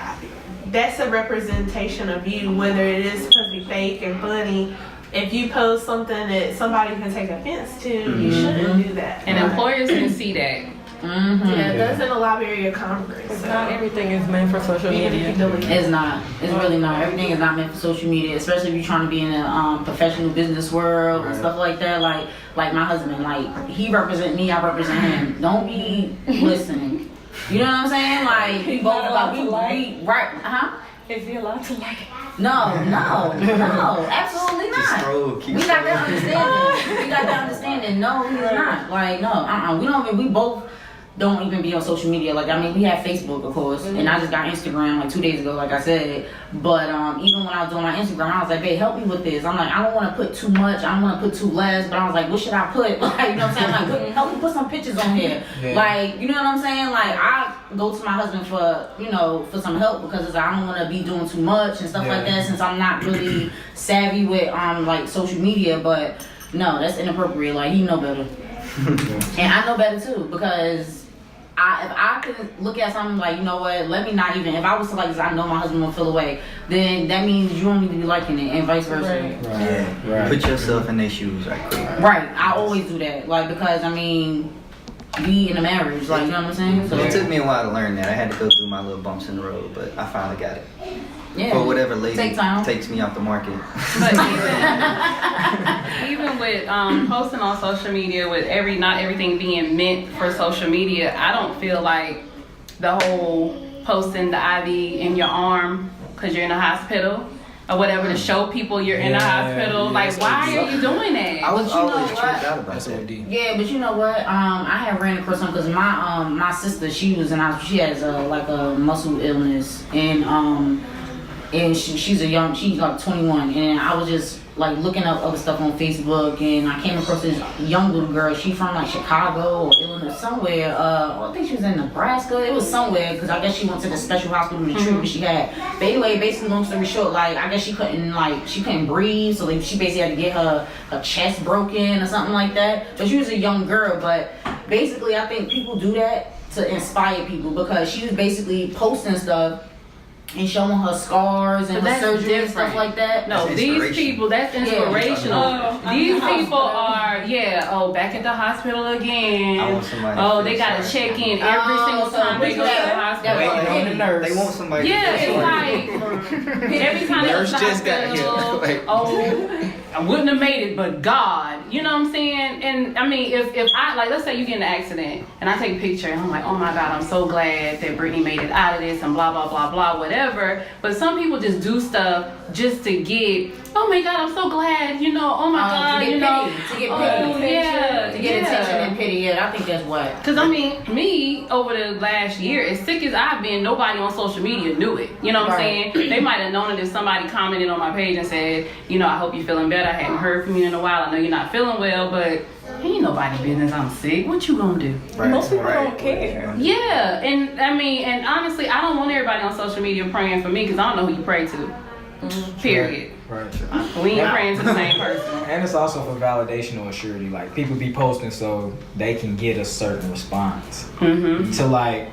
Speaker 7: that's a representation of you, whether it is supposed to be fake and funny. If you post something that somebody can take offense to, you shouldn't do that.
Speaker 2: And employers can see that.
Speaker 7: Yeah, that's in the Library of Congress. So.
Speaker 8: Not everything is meant for social
Speaker 7: Even if
Speaker 8: media.
Speaker 7: you delete it.
Speaker 3: It's not. It's really not. Everything is not meant for social media, especially if you're trying to be in a professional business world and stuff like that. Like my husband, like he represent me, I represent him. Don't be listening. You know what I'm saying? Like we both about we right, huh?
Speaker 8: Is he allowed to like it?
Speaker 3: No, absolutely not.
Speaker 5: Scroll, keep
Speaker 3: We got that
Speaker 5: scrolling.
Speaker 3: understanding. We got that understanding. No, he's not. Like, no, we don't even, we both don't even be on social media. Like, I mean, we have Facebook, of course, and I just got Instagram like 2 days ago, like I said. But even when I was doing my Instagram, I was like, babe, help me with this. I'm like, I don't want to put too much, I don't want to put too less. But I was like, what should I put? Like, you know what I'm saying? Like, help me put some pictures on here.
Speaker 6: Yeah.
Speaker 3: Like, you know what I'm saying? Like, I go to my husband for, you know, for some help because it's like, I don't want to be doing too much and stuff like that, since I'm not really savvy with like social media. But no, that's inappropriate. Like, he know better. And I know better too, because if I could look at something like, you know what, let me not even, if I was to like this, I know my husband will feel away, then that means you don't need to be liking it, and vice versa.
Speaker 5: Right. Put yourself in their shoes right quick.
Speaker 3: Right, I always do that, like, because I mean, we in a marriage, like, you know what I'm saying? So
Speaker 5: It took me a while to learn that. I had to go through my little bumps in the road, but I finally got it.
Speaker 3: yeah,
Speaker 5: For whatever lady
Speaker 3: take time.
Speaker 5: takes me off the market.
Speaker 2: But even with posting on social media, with not everything being meant for social media, I don't feel like the whole posting the IV in your arm because you're in a hospital or whatever to show people you're in a hospital. Like, why are you doing that?
Speaker 5: I was
Speaker 3: But you know
Speaker 5: always
Speaker 3: what?
Speaker 5: tripped out about that.
Speaker 4: S1E6.
Speaker 3: Yeah, but you know what? I have ran across something because my sister, she has like a muscle illness, and she's like 21, and I was just like looking up other stuff on Facebook, and I came across this young little girl. She from like Chicago or Illinois, somewhere. I think she was in Nebraska. It was somewhere, because I guess she went to the special hospital to treat what she had. But anyway, basically, long story short, like, I guess she couldn't breathe, so like, she basically had to get her chest broken or something like that. But she was a young girl. But basically, I think people do that to inspire people, because she was basically posting stuff and showing her scars and
Speaker 2: But
Speaker 3: her
Speaker 2: that's
Speaker 3: surgery and
Speaker 2: different.
Speaker 3: stuff like that.
Speaker 2: No,
Speaker 5: That's
Speaker 2: these
Speaker 5: inspirational.
Speaker 2: people, that's inspirational.
Speaker 8: Yeah.
Speaker 2: These
Speaker 8: Oh,
Speaker 2: people are, back at the hospital
Speaker 5: I
Speaker 2: again.
Speaker 5: want somebody
Speaker 2: Oh,
Speaker 5: to
Speaker 2: they
Speaker 5: feel
Speaker 2: gotta
Speaker 5: sorry
Speaker 2: check
Speaker 5: for me.
Speaker 2: in every single
Speaker 3: so
Speaker 2: time they go to the
Speaker 3: that-
Speaker 2: hospital.
Speaker 3: that-
Speaker 6: Waiting on the nurse.
Speaker 5: They want somebody
Speaker 2: Yeah,
Speaker 5: to feel
Speaker 2: it's
Speaker 5: sorry for me.
Speaker 2: like every time they go to
Speaker 4: Nurse
Speaker 2: the
Speaker 4: just got
Speaker 2: hospital,
Speaker 4: here. Like-
Speaker 2: oh, I wouldn't have made it, but God, you know what I'm saying? And I mean, if I, like, let's say you get in an accident and I take a picture and I'm like, oh my God, I'm so glad that Brittany made it out of this and blah, blah, blah, blah, whatever. But some people just do stuff just to get, oh my God, I'm so glad, you know, oh my God,
Speaker 3: to get
Speaker 2: you know.
Speaker 3: pity, to get
Speaker 2: Oh,
Speaker 3: pity,
Speaker 2: yeah,
Speaker 3: to get attention and pity. Yeah, I think that's what.
Speaker 2: Cause I mean, me over the last year, as sick as I've been, nobody on social media knew it. You know what I'm
Speaker 3: Right.
Speaker 2: saying? They might have known it if somebody commented on my page and said, you know, I hope you're feeling better. I hadn't heard from you in a while. I know you're not feeling well, but ain't nobody business I'm sick. What you gonna do?
Speaker 5: Right,
Speaker 8: Most people
Speaker 5: right.
Speaker 8: don't care.
Speaker 2: Yeah, and I mean, and honestly, I don't want everybody on social media praying for me because I don't know who you pray to. Period.
Speaker 6: Right.
Speaker 2: We ain't praying to the same person.
Speaker 6: And it's also for validation or surety. Like, people be posting so they can get a certain response
Speaker 2: Mm-hmm.
Speaker 6: to like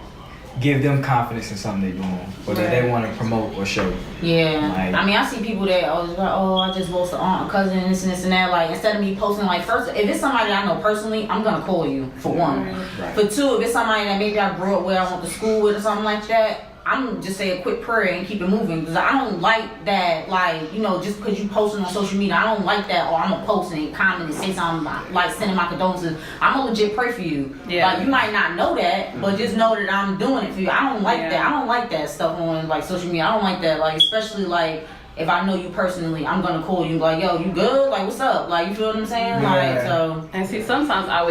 Speaker 6: give them confidence in something they're doing, or that they want to promote or show.
Speaker 3: Yeah,
Speaker 6: Like-
Speaker 3: I mean, I see people that always like, oh, I just lost an aunt, a cousin, this and this and that. Like, instead of me posting, like, first, if it's somebody I know personally, I'm gonna call you for one.
Speaker 6: Right.
Speaker 3: For two, if it's somebody that maybe I grew up with, I went to school with or something like that, I'm just say a quick prayer and keep it moving, because I don't like that, like, you know, just because you posting on social media, I don't like that. Or I'm gonna post and comment and say something like sending my condolences. I'm gonna legit pray for you.
Speaker 2: Yeah.
Speaker 3: Like, you might not know that, but just know that I'm doing it for you. I don't like
Speaker 2: Yeah.
Speaker 3: that. I don't like that stuff on like social media. I don't like that. Like, especially like if I know you personally, I'm gonna call you like, yo, you good? Like, what's up? Like, you feel what I'm saying? Like,
Speaker 6: Yeah.
Speaker 3: so
Speaker 2: And see, sometimes I'll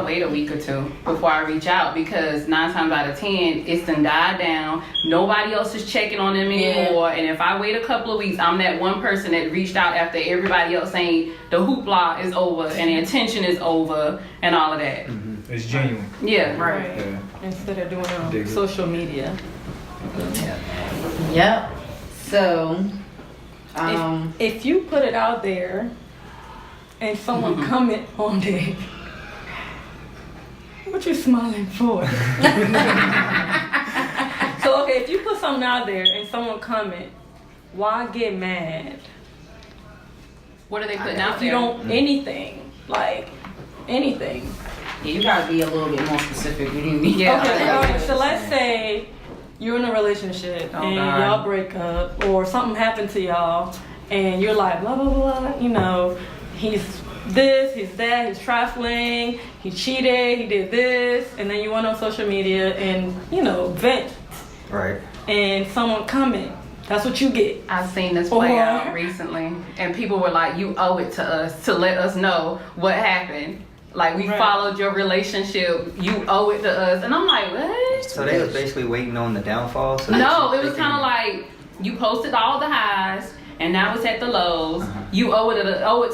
Speaker 2: wait a week or two before I reach out, because 9 times out of 10, it's done died down. Nobody else is checking on them anymore. And if I wait a couple of weeks, I'm that one person that reached out after everybody else saying the hoopla is over and the attention is over and all of that.
Speaker 6: It's genuine.
Speaker 2: Yeah.
Speaker 3: right.
Speaker 6: Yeah.
Speaker 8: Instead of doing it on
Speaker 6: Dig it.
Speaker 8: social media.
Speaker 3: Yep. So,
Speaker 8: If you put it out there and someone comment on it, what you smiling for? So okay, if you put something out there and someone comment, why get mad?
Speaker 2: What are they putting out
Speaker 8: If you
Speaker 2: there?
Speaker 8: don't anything, like anything.
Speaker 3: yeah, you gotta be a little bit more specific. What do you mean?
Speaker 2: Yeah.
Speaker 8: Okay, all right. So let's say you're in a relationship
Speaker 2: Oh,
Speaker 8: and
Speaker 2: God.
Speaker 8: y'all break up, or something happened to y'all, and you're like blah blah blah. You know, he's this, he's that, he's trifling, he cheated, he did this, and then you went on social media and vent,
Speaker 5: Right.
Speaker 8: and someone comment. That's what you get.
Speaker 2: I've seen this play
Speaker 8: Or-
Speaker 2: out recently, and people were like, you owe it to us to let us know what happened. Like, we followed your relationship. You owe it to us. And I'm like, what?
Speaker 5: So they was basically waiting on the downfall? So
Speaker 2: No, it was kind of like, you posted all the highs, and now it's at the lows. You owe it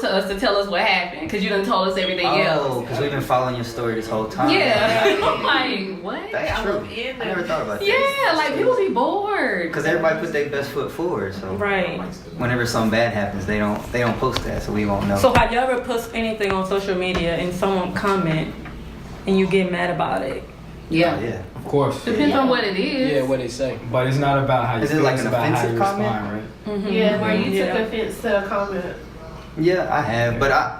Speaker 2: to us to tell us what happened, because you done told us everything else.
Speaker 5: Oh, because we've been following your story this whole time.
Speaker 2: Yeah. I'm like, what?
Speaker 5: That's true. I never thought about that.
Speaker 2: Yeah, like, people be bored.
Speaker 5: Because everybody put their best foot forward, so
Speaker 8: Right.
Speaker 5: whenever something bad happens, they don't post that, so we won't know.
Speaker 8: So have you ever post anything on social media and someone comment and you get mad about it?
Speaker 3: Yeah.
Speaker 5: Oh, yeah.
Speaker 6: Of course.
Speaker 2: Depends on what it is.
Speaker 4: Yeah, what they say.
Speaker 6: But it's not about how you
Speaker 5: Is it
Speaker 6: feel,
Speaker 5: like
Speaker 6: it's
Speaker 5: an
Speaker 6: about how
Speaker 5: offensive
Speaker 6: you
Speaker 5: comment?
Speaker 6: respond, right?
Speaker 7: Yeah, where you
Speaker 8: Yeah.
Speaker 7: took offense to a comment.
Speaker 5: Yeah, I have, but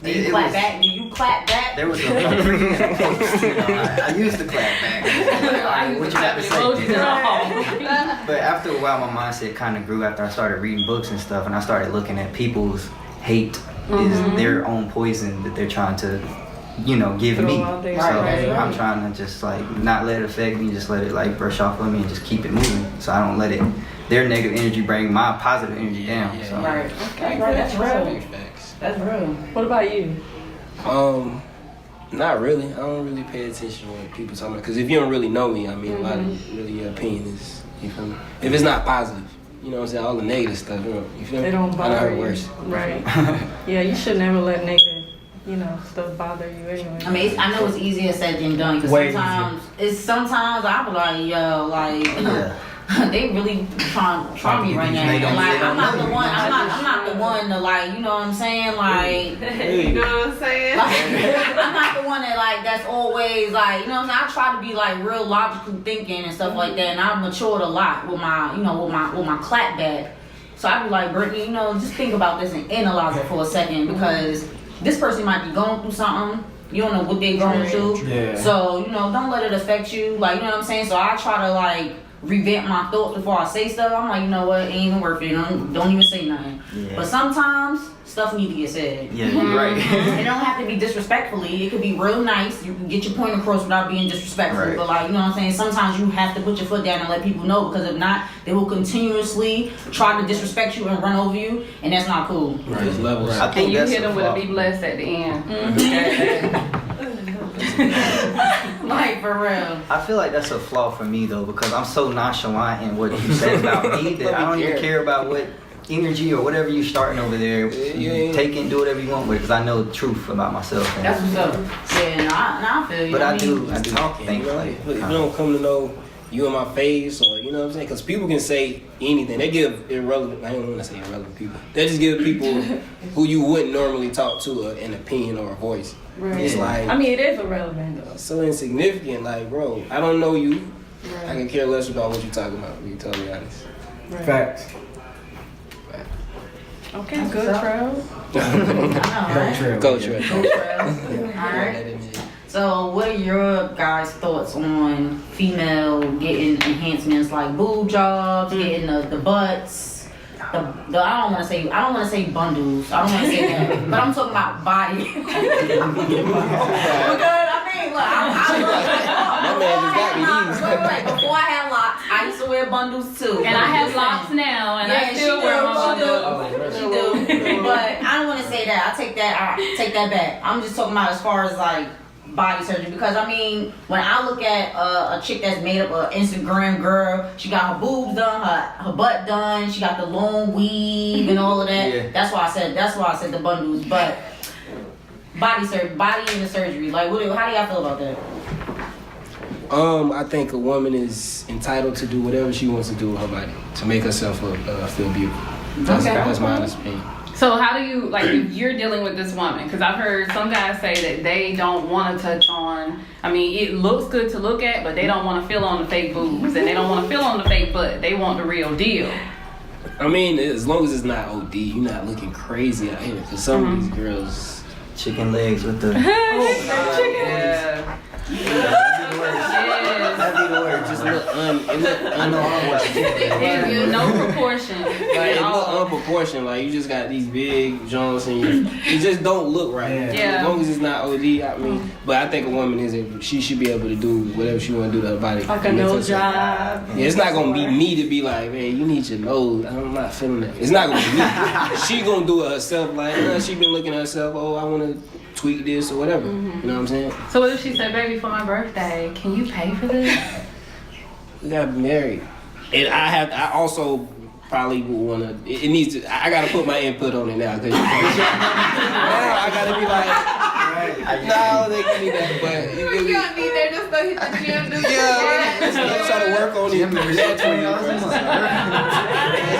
Speaker 3: Do you clap back? Do you clap back?
Speaker 5: There was a post, you know, I used to clap back.
Speaker 2: I used
Speaker 5: What
Speaker 2: to
Speaker 5: you got
Speaker 2: clap
Speaker 5: to
Speaker 2: emojis
Speaker 5: say?
Speaker 2: and all.
Speaker 5: But after a while, my mindset kind of grew after I started reading books and stuff, and I started looking at people's hate is their own poison that they're trying to, you know, give
Speaker 8: Throw
Speaker 5: me.
Speaker 8: out there.
Speaker 5: So
Speaker 3: Right.
Speaker 5: I'm trying to just like not let it affect me, just let it like brush off of me and just keep it moving. So I don't let it, their negative energy bring my positive energy down. So.
Speaker 3: Right. Okay, right. That's real.
Speaker 4: Big facts.
Speaker 3: That's real.
Speaker 8: What about you?
Speaker 4: Not really. I don't really pay attention to what people talking about. Because if you don't really know me, I mean, a lot of really your opinion is, you feel me? If it's not positive, you know what I'm saying? All the negative stuff, you feel me?
Speaker 8: They don't
Speaker 4: I know
Speaker 8: bother
Speaker 4: how it
Speaker 8: you.
Speaker 4: works.
Speaker 8: Right. Yeah, you should never let negative, stuff bother you anyway.
Speaker 3: I mean, I know it's easier said than done. Cause
Speaker 6: Way
Speaker 3: sometimes I be like, yo, like.
Speaker 5: Yeah.
Speaker 3: They really trying me right now.
Speaker 5: They don't-
Speaker 3: And like,
Speaker 5: they don't
Speaker 3: I'm not
Speaker 5: know
Speaker 3: the
Speaker 5: you.
Speaker 3: one. I'm not the one to like. You know what I'm saying? Like,
Speaker 7: You know what I'm saying?
Speaker 3: I'm not the one that like. That's always like. You know what I'm saying? I try to be like real logical thinking and stuff like that. And I've matured a lot with my, with my clap back. So I be like, Brittany, just think about this and analyze it for a second, because this person might be going through something. You don't know what they're going through.
Speaker 6: Yeah.
Speaker 3: So, don't let it affect you. Like, you know what I'm saying? So I try to like revamp my thoughts before I say stuff. I'm like, you know what? It ain't even worth it. Don't even say nothing.
Speaker 5: Yeah.
Speaker 3: But sometimes stuff need to get said.
Speaker 5: Yeah, you're right.
Speaker 3: It don't have to be disrespectfully. It could be real nice. You can get your point across without being disrespectful.
Speaker 5: Right.
Speaker 3: But like, you know what I'm saying? Sometimes you have to put your foot down and let people know, because if not, they will continuously try to disrespect you and run over you, and that's not cool.
Speaker 4: Right. There's levels.
Speaker 5: I think
Speaker 2: And you
Speaker 5: that's
Speaker 2: hit
Speaker 5: a
Speaker 2: them with a
Speaker 5: flaw.
Speaker 2: be blessed at the end.
Speaker 3: Like, for real.
Speaker 5: I feel like that's a flaw for me though, because I'm so nonchalant in what you said about me that I don't even care about what energy or whatever you starting over there. You take it and do whatever you want with it, because I know the truth about myself. And,
Speaker 3: That's what's up. Yeah, no, I feel you.
Speaker 5: but I
Speaker 3: mean,
Speaker 5: do
Speaker 4: Talking,
Speaker 5: think
Speaker 4: you know,
Speaker 5: like,
Speaker 4: if you don't come to know you in my face, or you know what I'm saying, because people can say anything. They give irrelevant, I don't want to say irrelevant people, they just give people who you wouldn't normally talk to an opinion or a voice.
Speaker 8: Right.
Speaker 4: It's like,
Speaker 8: I mean, it is irrelevant though.
Speaker 4: so insignificant. Like, bro, I don't know you. I can care less about what you're talking about, to be totally honest.
Speaker 6: Facts.
Speaker 8: Okay, good, Trail.
Speaker 3: I know, right?
Speaker 6: Trail.
Speaker 4: Go Trey.
Speaker 3: Go Trail. Alright. So, what are your guys' thoughts on female getting enhancements like boob jobs, getting the butts? I don't want to say bundles. I don't want to say that, but I'm talking about body. Because I mean, look,
Speaker 4: My man just got me these.
Speaker 3: before I had locks, I used to wear bundles too.
Speaker 2: And I have locks now, and I still wear my bundle.
Speaker 3: She do. But I don't want to say that. I take that back. I'm just talking about as far as like body surgery, because I mean, when I look at a chick that's made up of Instagram girl, she got her boobs done, her butt done, she got the long weave and all of that.
Speaker 5: Yeah.
Speaker 3: That's why I said the bundles. But body and the surgery, like, how do y'all feel about that?
Speaker 4: I think a woman is entitled to do whatever she wants to do with her body to make herself feel beautiful. That's my honest opinion.
Speaker 2: So how do you, like, if you're dealing with this woman, because I've heard some guys say that they don't want to touch on, I mean, it looks good to look at, but they don't want to feel on the fake boobs, and they don't want to feel on the fake butt. They want the real deal.
Speaker 4: I mean, as long as it's not OD, you're not looking crazy out here. Because some of these girls,
Speaker 5: chicken legs with the.
Speaker 2: Yeah.
Speaker 5: That'd be the worst.
Speaker 4: just look
Speaker 2: It's no proportion.
Speaker 4: Like it look unproportioned. Like you just got these big joints and you just don't look right.
Speaker 2: Yeah.
Speaker 4: As long as it's not OD, I mean. But I think a woman she should be able to do whatever she want to do to her body.
Speaker 8: Like a nose job.
Speaker 4: Yeah, it's not gonna be me to be like, man, you need your nose. I'm not feeling that. It's not gonna be me. She gonna do it herself. Like she been looking at herself. Oh, I want to tweak this or whatever. You know what I'm saying?
Speaker 2: So what if she said, baby, for my birthday, can you pay for this?
Speaker 4: We gotta be married, and I also probably would wanna. It needs to. I gotta put my input on it now because now I gotta be like, no, they give me that, but
Speaker 7: You don't need that, just go hit the gym. Do
Speaker 4: let's try to work on it naturally. Let's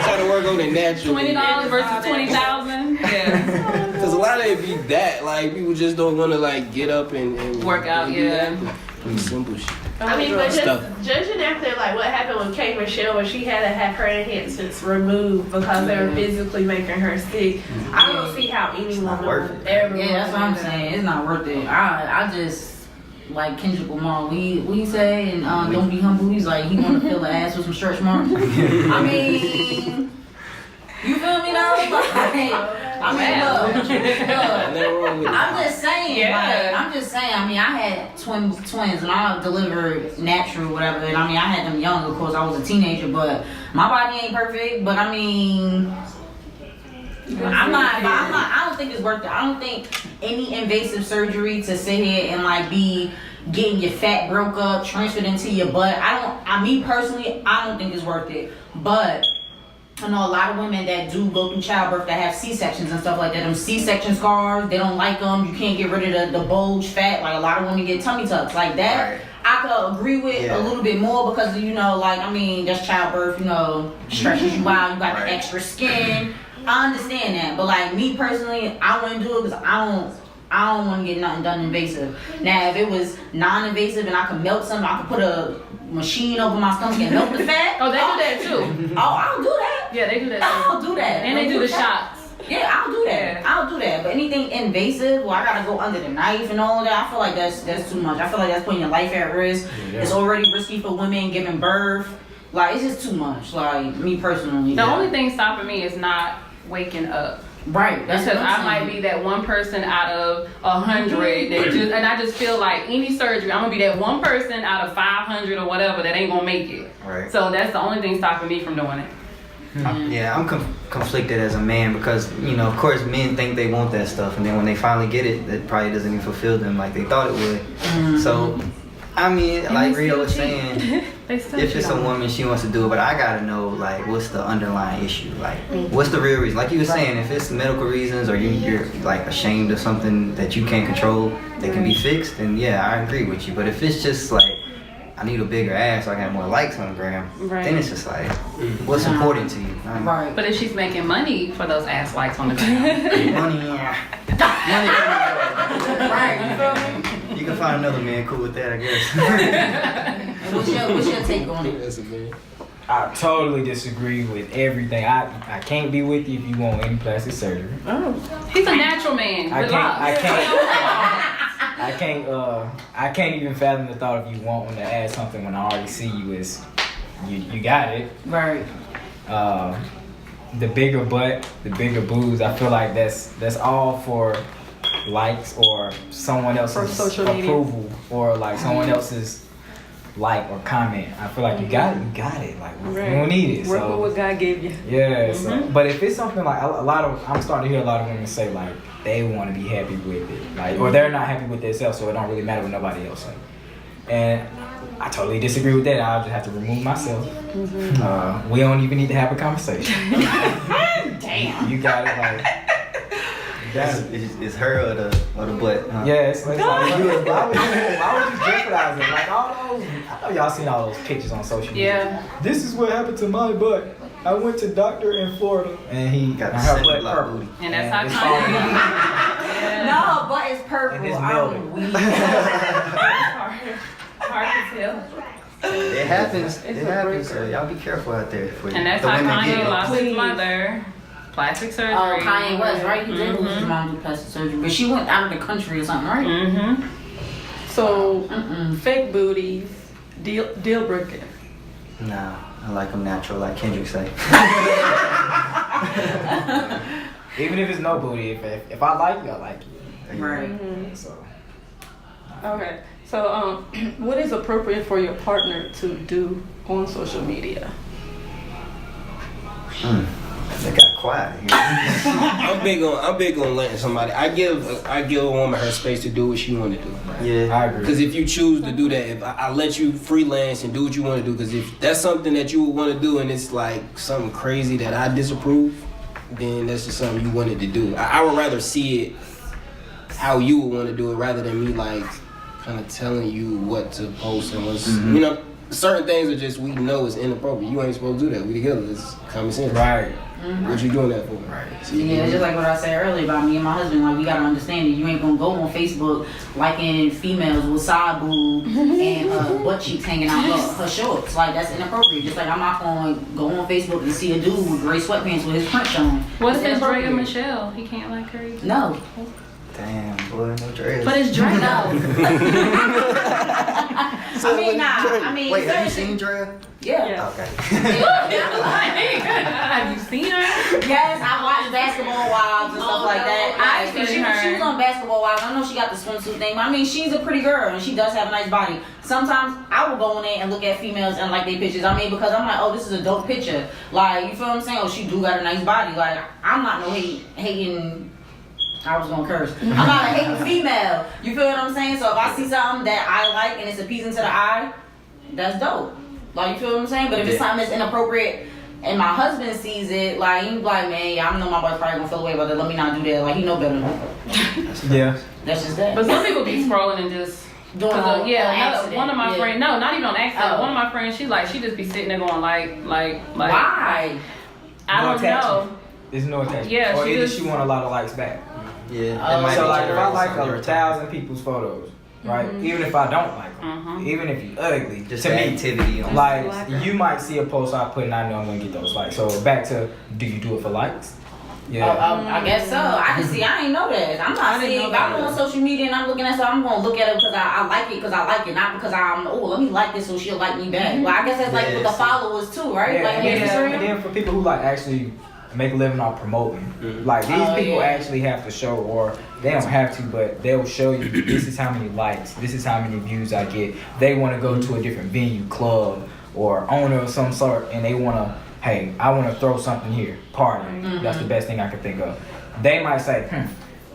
Speaker 4: try to work on it naturally.
Speaker 2: $20 versus 20,000. Yeah.
Speaker 4: Because a lot of it be that, like people just don't want to like get up and
Speaker 2: Work out,
Speaker 4: do
Speaker 2: yeah.
Speaker 4: that. Simple shit.
Speaker 7: I mean, but just
Speaker 4: Stuff.
Speaker 7: judging after like what happened with Kate Michelle, where she had to have her enhancements removed because they were physically making her sick. I don't see how any woman would ever.
Speaker 3: Yeah, that's what I'm saying. It's not worth it. I just like Kendrick Lamar. What he say? And don't be humble. He's like he want to fill the ass with some stretch marks. I mean, you feel me though? Like, look, I'm just saying.
Speaker 2: Yeah.
Speaker 3: Like, I'm just saying. I mean, I had twins, and I delivered natural, whatever. And I mean, I had them young. Of course, I was a teenager, but my body ain't perfect. But I mean. I don't think it's worth it. I don't think any invasive surgery to sit here and like be getting your fat broke up, transferred into your butt. Me personally, I don't think it's worth it. But I know a lot of women that do go through childbirth that have C-sections and stuff like that. Them C-section scars, they don't like them. You can't get rid of the bulge fat. Like a lot of women get tummy tucks like that.
Speaker 5: Right.
Speaker 3: I could agree with a little bit more because like I mean, that's childbirth. Stretches you out. You got the extra skin. I understand that, but like me personally, I wouldn't do it because I don't want to get nothing done invasive. Now, if it was non-invasive and I could melt something, I could put a machine over my stomach and melt the fat.
Speaker 2: Oh, they do that too.
Speaker 3: I'll do that.
Speaker 2: Yeah, they do that too.
Speaker 3: I'll do that.
Speaker 2: And they do the shots.
Speaker 3: Yeah, I'll do that.
Speaker 2: Yeah.
Speaker 3: I'll do that. But anything invasive, where I gotta go under the knife and all of that, I feel like that's too much. I feel like that's putting your life at risk.
Speaker 6: Yeah.
Speaker 3: It's already risky for women giving birth. Like it's just too much. Like me personally.
Speaker 2: The only thing stopping me is not waking up.
Speaker 3: Right. That's
Speaker 2: Because
Speaker 3: what I'm
Speaker 2: I might be that one person out of 100 that just, and I just feel like any surgery, I'm gonna be that one person out of 500 or whatever that ain't gonna make it.
Speaker 5: Right.
Speaker 2: So that's the only thing stopping me from doing it.
Speaker 5: Yeah, I'm conflicted as a man because, of course men think they want that stuff, and then when they finally get it, it probably doesn't even fulfill them like they thought it would. So, I mean, like Rio was saying, if it's a woman, she wants to do it, but I gotta know, like, what's the underlying issue? Like, what's the real reason? Like you were saying, if it's medical reasons or you're like ashamed of something that you can't control that can be fixed, then yeah, I agree with you. But if it's just like, I need a bigger ass so I can have more likes on the gram, then it's just like, what's important to you?
Speaker 3: Right.
Speaker 2: But if she's making money for those ass likes on the ground.
Speaker 5: Money.
Speaker 3: Right. You feel me?
Speaker 5: You can find another man cool with that, I guess.
Speaker 3: And what's your take on it?
Speaker 4: That's a man.
Speaker 6: I totally disagree with everything. I can't be with you if you want any plastic surgery.
Speaker 2: He's a natural man.
Speaker 6: I can't even fathom the thought of you wanting to add something when I already see you as you got it.
Speaker 3: Right.
Speaker 6: The bigger butt, the bigger boobs, I feel like that's all for likes or someone else's
Speaker 8: social media.
Speaker 6: approval or like someone else's like or comment. I feel like you got it. Like you don't need it.
Speaker 8: Work
Speaker 6: So
Speaker 8: with what God gave you.
Speaker 6: yeah. So, but if it's something like I'm starting to hear a lot of women say like they want to be happy with it, like or they're not happy with themselves, so it don't really matter what nobody else say. And I totally disagree with that. I'll just have to remove myself. We don't even need to have a conversation.
Speaker 3: Damn.
Speaker 6: You got it. Like
Speaker 5: It's her or the butt. Huh?
Speaker 6: yeah, it's like why would you jeopardize it? Like all those, I know y'all seen all those pictures on social media.
Speaker 2: Yeah.
Speaker 6: This is what happened to my butt. I went to doctor in Florida and he
Speaker 5: Got
Speaker 6: got
Speaker 5: the
Speaker 6: her
Speaker 5: cinder
Speaker 6: butt
Speaker 5: block
Speaker 6: purple.
Speaker 5: booty.
Speaker 2: And that's how
Speaker 6: it's
Speaker 2: Kanye
Speaker 6: falling.
Speaker 3: No, but it's purple.
Speaker 6: And it's
Speaker 3: I'm
Speaker 6: melting.
Speaker 3: weak.
Speaker 2: hard to tell.
Speaker 5: It happens. So y'all be careful out there.
Speaker 2: And that's how Kanye lost his mother. Plastic surgery.
Speaker 3: Oh, Kanye West, right? He did lose his mom to plastic surgery, but she went out of the country or something, right?
Speaker 2: Mm-hmm.
Speaker 8: So fake booties deal breaker?
Speaker 5: Nah, I like them natural, like Kendrick say.
Speaker 6: Even if it's no booty, if I like you, I like you.
Speaker 3: Right.
Speaker 6: So
Speaker 8: Okay. So, what is appropriate for your partner to do on social media?
Speaker 5: They got quiet here.
Speaker 4: I'm big on letting somebody. I give a woman her space to do what she want to do.
Speaker 5: Yeah,
Speaker 6: I agree.
Speaker 4: Because if you choose to do that, if I let you freelance and do what you want to do, because if that's something that you would want to do and it's like something crazy that I disapprove, then that's just something you wanted to do. I would rather see it how you would want to do it rather than me like kind of telling you what to post and what's you know. Certain things are just we know is inappropriate. You ain't supposed to do that. We together. It's common sense.
Speaker 6: right.
Speaker 4: What you doing that for?
Speaker 6: Right.
Speaker 3: Yeah, it's just like what I said earlier about me and my husband. Like, we gotta understand that you ain't gonna go on Facebook liking females with side boob and butt cheeks hanging out her shorts. Like, that's inappropriate. Just like I'm not gonna go on Facebook and see a dude with gray sweatpants with his print on.
Speaker 2: What if
Speaker 3: It's
Speaker 2: it's Dre or
Speaker 3: inappropriate.
Speaker 2: Michelle? He can't like her either.
Speaker 3: No.
Speaker 5: damn, boy, no dress.
Speaker 2: But it's Dre though.
Speaker 3: I mean, nah. I mean,
Speaker 5: Wait, have you
Speaker 3: seriously.
Speaker 5: seen Drea?
Speaker 3: Yeah.
Speaker 8: Yeah.
Speaker 5: Okay.
Speaker 2: Have you seen her?
Speaker 3: Yes, I watched Basketball Wives and stuff like that.
Speaker 2: I've
Speaker 3: She
Speaker 2: seen her.
Speaker 3: was on Basketball Wives. I know she got the swimsuit thing, but I mean, she's a pretty girl and she does have a nice body. Sometimes I will go in there and look at females and like their pictures. I mean, because I'm like, oh, this is a dope picture. Like, you feel what I'm saying? Oh, she do got a nice body. Like, I'm not no hating. I was gonna curse. I'm not a hating female. You feel what I'm saying? So if I see something that I like and it's appeasing to the eye, that's dope. Like, you feel what I'm saying? But if it's something that's inappropriate and my husband sees it, like, he's like, man, yeah, I know my boy's probably gonna feel away about that. Let me not do that. Like, he know better.
Speaker 6: Yeah.
Speaker 3: That's just that.
Speaker 2: But some people be scrolling and just
Speaker 3: Doing on accident.
Speaker 2: one of my
Speaker 3: Yeah.
Speaker 2: friends, no, not even on accident.
Speaker 3: Oh.
Speaker 2: One of my friends, she just be sitting there going like.
Speaker 3: Why?
Speaker 2: I
Speaker 6: No
Speaker 2: don't
Speaker 6: attachment.
Speaker 2: know.
Speaker 6: There's no attachment.
Speaker 2: Yeah,
Speaker 6: or
Speaker 2: she
Speaker 6: either
Speaker 2: just-
Speaker 6: she want a lot of likes back.
Speaker 5: Yeah.
Speaker 3: Oh,
Speaker 5: it might
Speaker 6: So
Speaker 5: be
Speaker 6: like if I
Speaker 5: generating
Speaker 6: like
Speaker 5: something
Speaker 6: 1,000 people's photos, right? Even if I don't like them, even if you ugly,
Speaker 5: Just
Speaker 6: to
Speaker 5: the
Speaker 6: me,
Speaker 5: activity on
Speaker 6: like
Speaker 8: Blacker.
Speaker 6: you might see a post I put and I know I'm gonna get those likes. So back to, do you do it for likes?
Speaker 3: I guess so. I just see. I ain't know that. I'm not
Speaker 8: didn't
Speaker 3: saying
Speaker 8: know
Speaker 3: if I'm
Speaker 8: that.
Speaker 3: on social media and I'm looking at something, I'm gonna look at it because I like it, not because I'm let me like this so she'll like me back. Well, I guess that's like with the
Speaker 5: Yes.
Speaker 3: followers too, right? Like
Speaker 6: and
Speaker 3: Instagram.
Speaker 6: then for people who like actually make a living off promoting, like these
Speaker 3: Oh,
Speaker 6: people
Speaker 3: yeah.
Speaker 6: actually have to show, or they don't have to, but they'll show you this is how many likes, this is how many views I get. They want to go to a different venue, club, or owner of some sort, and they want to, hey, I want to throw something here, party. That's the best thing I can think of. They might say,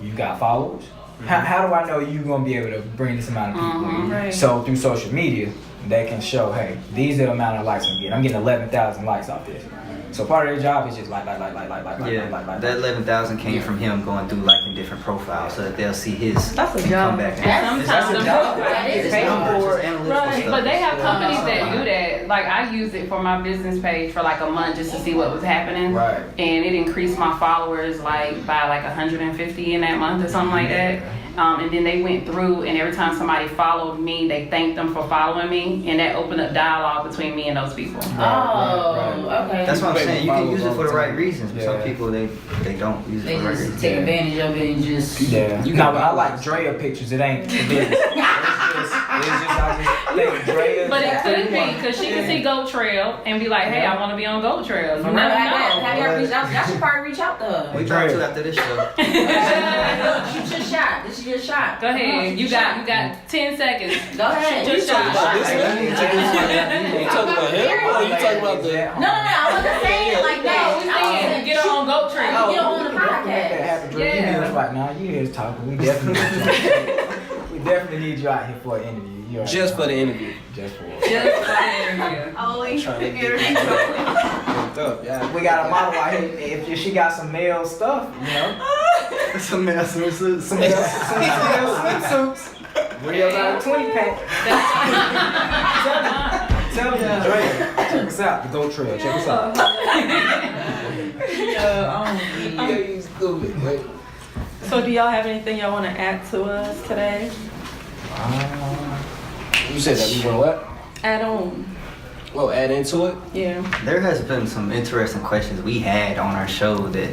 Speaker 6: you got followers? How do I know you're going to be able to bring this amount of people in?
Speaker 8: Right.
Speaker 6: So through social media, they can show, hey, these are the amount of likes I'm getting. I'm getting 11,000 likes off this. So part of their job is just like.
Speaker 5: Yeah, that 11,000 came from him going through liking different profiles so that they'll see his.
Speaker 8: That's a
Speaker 5: and
Speaker 8: job.
Speaker 5: come back and
Speaker 2: Sometimes
Speaker 6: a
Speaker 2: them
Speaker 6: job.
Speaker 2: profiles
Speaker 3: That
Speaker 2: is
Speaker 3: is
Speaker 2: paid
Speaker 3: a job.
Speaker 2: for.
Speaker 5: Just analytical stuff.
Speaker 2: But they have
Speaker 5: Yeah.
Speaker 2: companies that do that. Like, I used it for my business page for like a month just to see what was happening.
Speaker 6: Right.
Speaker 2: And it increased my followers like by like 150 in that month or something like that. And then they went through, and every time somebody followed me, they thanked them for following me, and that opened up dialogue between me and those people.
Speaker 3: Okay.
Speaker 5: That's what I'm
Speaker 6: People
Speaker 5: saying. You can
Speaker 6: follow
Speaker 5: use it
Speaker 6: all
Speaker 5: for
Speaker 6: the
Speaker 5: the right
Speaker 6: time.
Speaker 5: reasons. But some
Speaker 6: Yeah.
Speaker 5: people they don't use
Speaker 3: They
Speaker 5: it for the right
Speaker 3: just
Speaker 5: reasons.
Speaker 3: take
Speaker 6: Yeah.
Speaker 3: advantage of it and just.
Speaker 6: Yeah.
Speaker 4: You
Speaker 6: No,
Speaker 4: can
Speaker 6: but I like Drea pictures. It ain't for business. I just think Drea.
Speaker 2: But it could be because she can see Goat Trail and be like, "Hey, I want to be on Goat Trail." You never
Speaker 3: Have
Speaker 2: know.
Speaker 3: you reach out? Y'all should probably reach out to her.
Speaker 5: We try to after this show.
Speaker 3: Look, shoot your shot. This is your shot.
Speaker 2: Go ahead. You got 10 seconds.
Speaker 3: Go ahead.
Speaker 2: Shoot your shot.
Speaker 4: You talking about him? Or you talking about the?
Speaker 3: No. I wasn't saying like that.
Speaker 2: No, we saying get her on Goat Trail.
Speaker 3: Get her on the
Speaker 6: Make that
Speaker 3: podcast.
Speaker 6: happen, Drea. You
Speaker 2: Yeah.
Speaker 6: hear us right now. You hear us talking. We definitely need you out here for an interview. You already
Speaker 4: Just
Speaker 6: know.
Speaker 4: for the interview.
Speaker 6: Just for
Speaker 2: Just for the interview.
Speaker 7: Only
Speaker 4: Trying to get
Speaker 7: interview.
Speaker 4: hooked up, yeah.
Speaker 6: We got a model out here. If she got some male stuff, you know,
Speaker 5: Some male swimsuits.
Speaker 6: some male swimsuits. Reels out of 20 pack. Tell me, Drea, check us out. The Goat Trail. Check us out.
Speaker 4: Yeah, you stupid. Wait.
Speaker 8: So, do y'all have anything y'all want to add to us today?
Speaker 4: You said that we want what?
Speaker 8: Add on.
Speaker 4: Oh, add into it?
Speaker 8: Yeah.
Speaker 5: There has been some interesting questions we had on our show that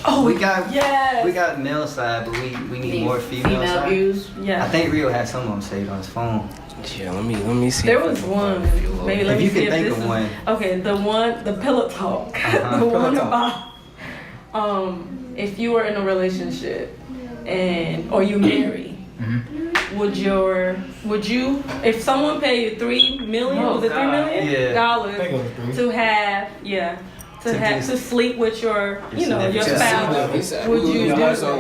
Speaker 8: Oh,
Speaker 5: we got.
Speaker 8: yes.
Speaker 5: We got male side, but we need more female side.
Speaker 3: views.
Speaker 5: I
Speaker 8: Yeah.
Speaker 5: think Rio had some of them saved on his phone.
Speaker 4: Yeah, let me see.
Speaker 8: There
Speaker 4: if I
Speaker 8: was
Speaker 4: can
Speaker 8: one.
Speaker 4: find a few little-
Speaker 8: Maybe let
Speaker 5: If
Speaker 8: me
Speaker 5: you
Speaker 8: see
Speaker 5: can
Speaker 8: if
Speaker 5: think
Speaker 8: this
Speaker 5: of
Speaker 8: is
Speaker 5: one.
Speaker 8: okay. The pillow talk. The
Speaker 6: Pillow
Speaker 8: one
Speaker 6: talk.
Speaker 8: about if you were in a relationship or you marry, would you if someone paid you $3 million, was it $3 million
Speaker 5: Yeah.
Speaker 8: dollars
Speaker 6: I think it was 3.
Speaker 8: to have to sleep with your your
Speaker 5: To
Speaker 8: spouse? Would you do
Speaker 4: also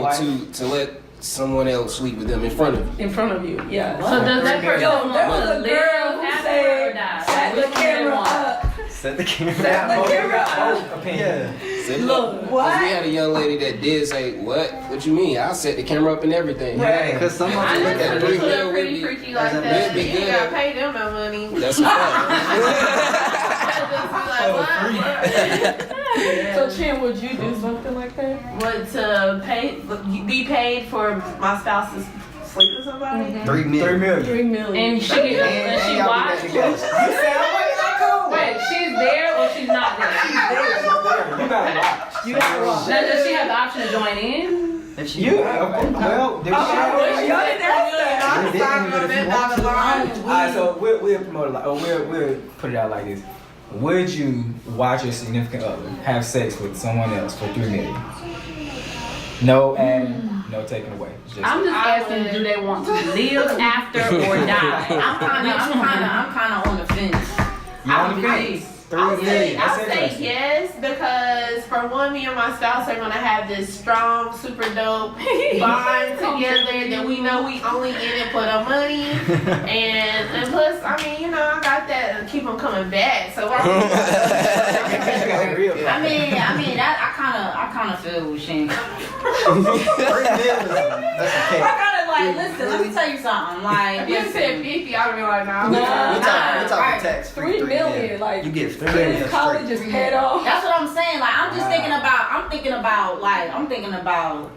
Speaker 4: to let someone else sleep with them in front of you?
Speaker 8: in front of you? Yeah.
Speaker 2: So does that person
Speaker 8: Yo, there was
Speaker 2: want to
Speaker 8: a
Speaker 2: live
Speaker 8: girl who
Speaker 2: after
Speaker 8: said,
Speaker 2: or die?
Speaker 8: set the
Speaker 2: Which one they
Speaker 8: camera
Speaker 2: want?
Speaker 8: up.
Speaker 5: Set the camera
Speaker 8: Set the
Speaker 5: out.
Speaker 8: camera up.
Speaker 6: Opinion.
Speaker 8: Look,
Speaker 4: We
Speaker 8: what?
Speaker 4: had a young lady that did say, What you mean? I'll set the camera up and everything.
Speaker 5: Yeah, because some of
Speaker 7: I
Speaker 5: them
Speaker 7: know
Speaker 5: look
Speaker 4: that
Speaker 5: at
Speaker 7: some
Speaker 4: $3
Speaker 7: people
Speaker 4: million
Speaker 7: are
Speaker 4: would
Speaker 7: pretty
Speaker 4: be-
Speaker 7: freaky like
Speaker 5: that'd
Speaker 7: that.
Speaker 4: be
Speaker 7: You ain't
Speaker 4: good.
Speaker 7: gotta pay them no money.
Speaker 4: That's a fact.
Speaker 8: So Chin, would you do something like that?
Speaker 7: But to be paid for my spouse to sleep with somebody?
Speaker 8: Mm-hmm.
Speaker 5: 3 million.
Speaker 6: 3 million.
Speaker 8: $3 million.
Speaker 2: And she get and she
Speaker 5: y'all be
Speaker 2: watch.
Speaker 5: back together.
Speaker 2: Wait, she's there or she's not there?
Speaker 6: You gotta watch.
Speaker 8: You gotta watch.
Speaker 2: Now, does she have the option to join in?
Speaker 5: If she
Speaker 6: Well, there
Speaker 8: Y'all didn't ask that.
Speaker 7: I'm signing on that dotted line.
Speaker 6: Alright, so we'll promote it we'll put it out like this. Would you watch your significant other have sex with someone else for $3 million? No adding, no taking away. Just
Speaker 2: I'm just asking, do they want to live after or die?
Speaker 3: I'm kind of on the fence.
Speaker 6: you on the fence. $3 million. That's
Speaker 7: I'll say
Speaker 6: interesting.
Speaker 7: yes because for one, me and my spouse are gonna have this strong, super dope bond together that we know we only in it for the money, and plus, I mean, I got that to keep them coming back. So
Speaker 6: That's real.
Speaker 3: I kind of feel with Shane.
Speaker 5: 3 million. That's a cake.
Speaker 3: I kind of like, listen, let me tell you something. Like,
Speaker 7: if you said 50, I'd be like, nah.
Speaker 5: We're talking
Speaker 3: right.
Speaker 5: tax free.
Speaker 8: 3 million, like
Speaker 5: you get 3
Speaker 8: his
Speaker 5: million
Speaker 8: college
Speaker 5: straight.
Speaker 8: is paid off.
Speaker 3: that's what I'm saying. Like, I'm just thinking about